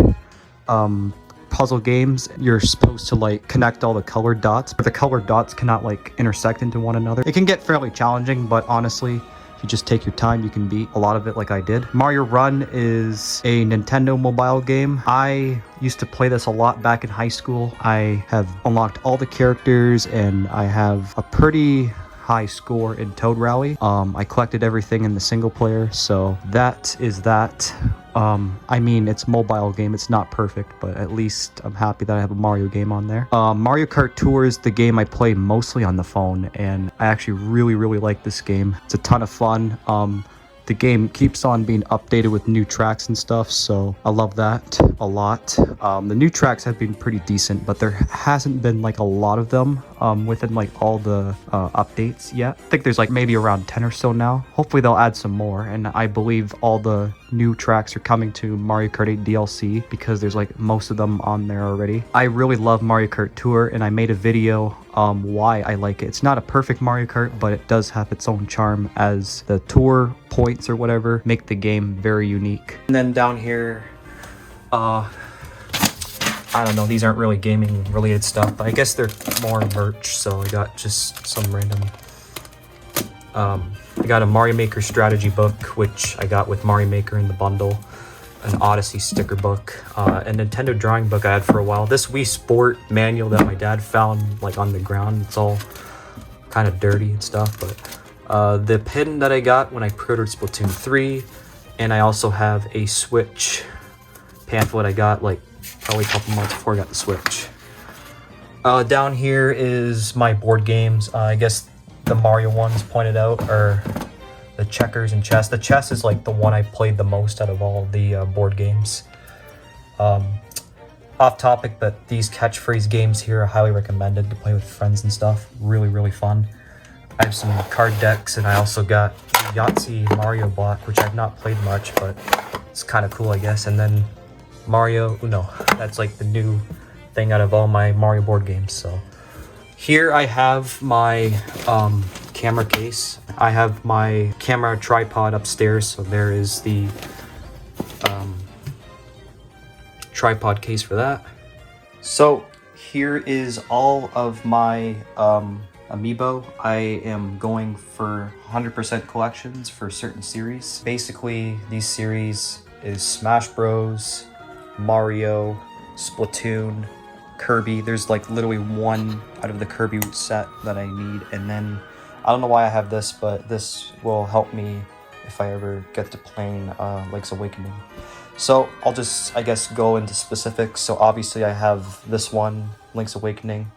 puzzle games. You're supposed to like connect all the colored dots, but the colored dots cannot like intersect into one another. It can get fairly challenging, but honestly, if you just take your time, you can beat a lot of it like I did. Mario Run is a Nintendo mobile game. I used to play this a lot back in high school. I have unlocked all the characters and I have a pretty high score in Toad Rally. I collected everything in the single player, so that is that. I mean, it's a mobile game, it's not perfect, but at least I'm happy that I have a Mario game on there. Mario Kart Tour is the game I play mostly on the phone, and I actually really like this game. It's a ton of fun. The game keeps on being updated with new tracks and stuff, so I love that a lot. The new tracks have been pretty decent, but there hasn't been like a lot of them within like all the updates yet. I think there's like maybe around 10 or so now. Hopefully they'll add some more, and I believe all the new tracks are coming to Mario Kart 8 DLC because there's like most of them on there already. I really love Mario Kart Tour, and I made a video why I like it. It's not a perfect Mario Kart, but it does have its own charm as the tour points or whatever make the game very unique. And then down here, I don't know, these aren't really gaming related stuff, but I guess they're more merch, so I got just some random I got a Mario Maker strategy book, which I got with Mario Maker in the bundle, an Odyssey sticker book, a Nintendo drawing book I had for a while. This Wii Sport manual that my dad found like on the ground, it's all kind of dirty and stuff, but the pin that I got when I pre-ordered Splatoon 3, and I also have a Switch pamphlet I got like probably a couple months before I got the Switch. Down here is my board games. I guess the Mario ones pointed out are the checkers and chess. The chess is like the one I played the most out of all the board games. Off topic, but these catchphrase games here are highly recommended to play with friends and stuff. Really fun. I have some card decks, and I also got Yahtzee Mario block, which I've not played much, but it's kind of cool, I guess. And then Mario Uno. That's like the new thing out of all my Mario board games. So here I have my camera case. I have my camera tripod upstairs, so there is the tripod case for that. So here is all of my amiibo. I am going for 100% collections for certain series. Basically, these series is Smash Bros, Mario, Splatoon, Kirby. There's like literally one out of the Kirby set that I need, and then I don't know why I have this, but this will help me if I ever get to playing Link's Awakening. So I'll just, I guess, go into specifics. So obviously I have this one, Link's Awakening.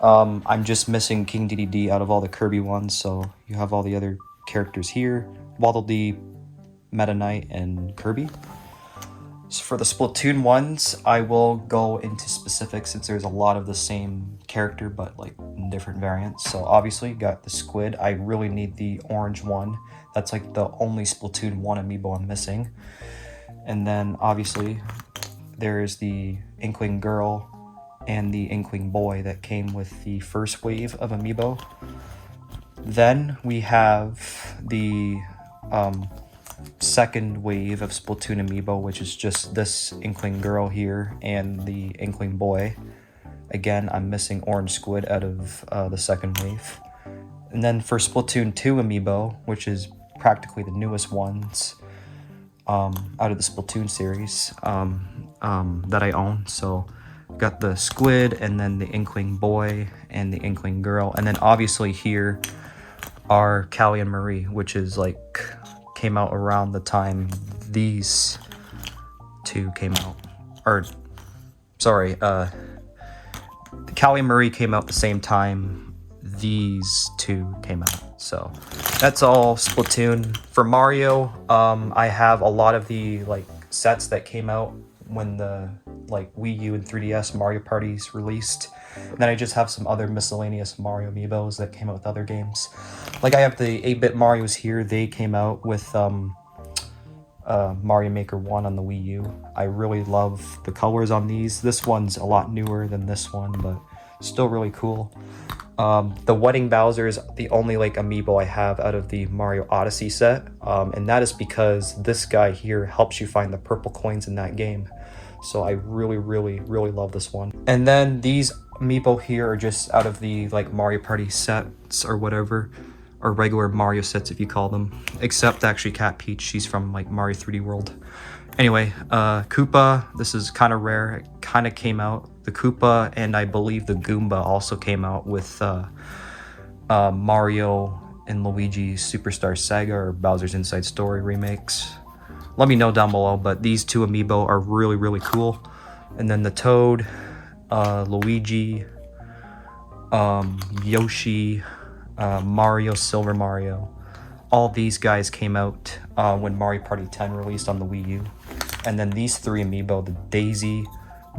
I'm just missing King Dedede out of all the Kirby ones, so you have all the other characters here. Waddle Dee, Meta Knight, and Kirby. So for the Splatoon ones, I will go into specifics since there's a lot of the same character, but like in different variants. So obviously got the Squid. I really need the orange one. That's like the only Splatoon 1 amiibo I'm missing. And then obviously there is the Inkling Girl and the Inkling Boy that came with the first wave of amiibo. Then we have the second wave of Splatoon amiibo, which is just this Inkling Girl here and the Inkling Boy. Again, I'm missing Orange Squid out of the second wave. And then for Splatoon 2 amiibo, which is practically the newest ones out of the Splatoon series that I own. So got the Squid, and then the Inkling Boy and the Inkling Girl. And then obviously here are Callie and Marie, which is like came out around the time these two came out. Or, sorry, Callie Murray came out the same time these two came out. So that's all Splatoon. For Mario, I have a lot of the like sets that came out when the like Wii U and 3DS Mario Parties released. And then I just have some other miscellaneous Mario amiibos that came out with other games. Like I have the 8-bit Marios here. They came out with Mario Maker 1 on the Wii U. I really love the colors on these. This one's a lot newer than this one, but still really cool. The Wedding Bowser is the only like amiibo I have out of the Mario Odyssey set, and that is because this guy here helps you find the purple coins in that game. So I really love this one. And then these amiibo here are just out of the like Mario Party sets or whatever, or regular Mario sets if you call them, except actually Cat Peach, she's from like Mario 3D World. Anyway, Koopa, this is kind of rare, it kind of came out. The Koopa and I believe the Goomba also came out with Mario and Luigi Superstar Saga or Bowser's Inside Story remakes. Let me know down below, but these two amiibo are really cool. And then the Toad, Luigi, Yoshi, Mario, Silver Mario. All these guys came out when Mario Party 10 released on the Wii U. And then these three amiibo, the Daisy,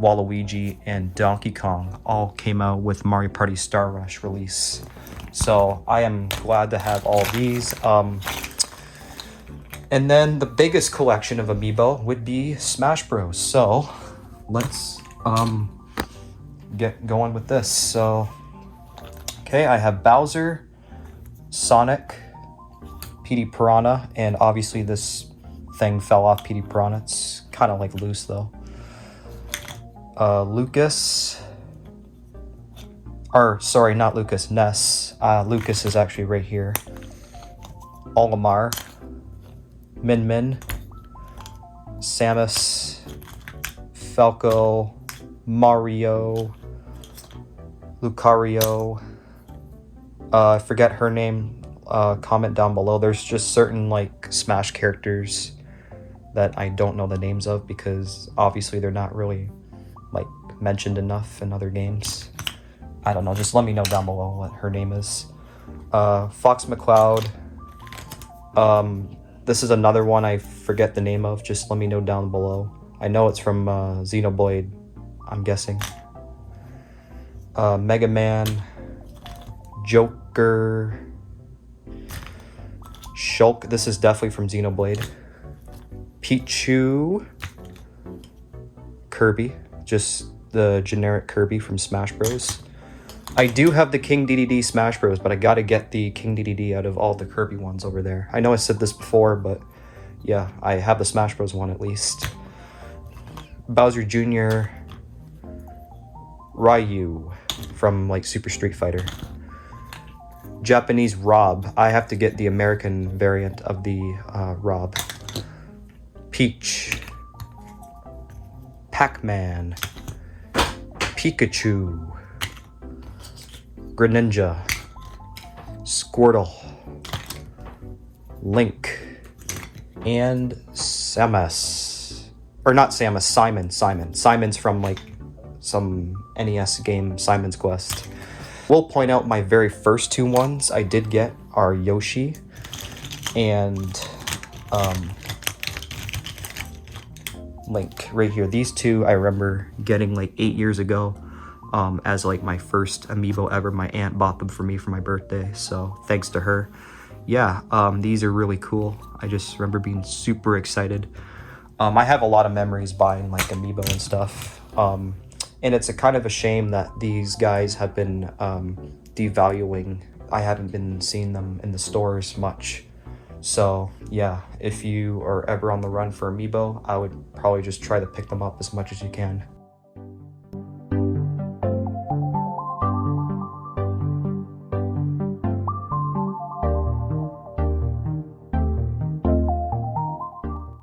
Waluigi, and Donkey Kong, all came out with Mario Party Star Rush release. So I am glad to have all these. And then the biggest collection of amiibo would be Smash Bros. So let's get going with this. So, okay, I have Bowser, Sonic, Petey Piranha, and obviously this thing fell off Petey Piranha. It's kind of like loose though. Lucas, or sorry, not Lucas, Ness. Lucas is actually right here. Olimar, Min Min, Samus, Falco, Mario, Lucario. I forget her name. Comment down below. There's just certain like Smash characters that I don't know the names of because obviously they're not really like mentioned enough in other games. I don't know, just let me know down below what her name is. Fox McCloud. This is another one I forget the name of, just let me know down below. I know it's from Xenoblade, I'm guessing. Mega Man, Joker, Shulk, this is definitely from Xenoblade. Pichu, Kirby, just the generic Kirby from Smash Bros. I do have the King DDD Smash Bros, but I gotta get the King DDD out of all the Kirby ones over there. I know I said this before, but yeah, I have the Smash Bros one at least. Bowser Jr., Ryu from like Super Street Fighter. Japanese Rob. I have to get the American variant of the Rob. Peach. Pac-Man. Pikachu. Greninja. Squirtle. Link. And Samus. Or not Samus, Simon. Simon's from like some NES game, Simon's Quest. Will point out my very first two ones I did get are Yoshi and Link right here. These two I remember getting like 8 years ago as like my first amiibo ever. My aunt bought them for me for my birthday, so thanks to her. Yeah, these are really cool. I just remember being super excited. I have a lot of memories buying like amiibo and stuff. And it's a kind of a shame that these guys have been devaluing. I haven't been seeing them in the stores much. So yeah, if you are ever on the run for amiibo, I would probably just try to pick them up as much as you can.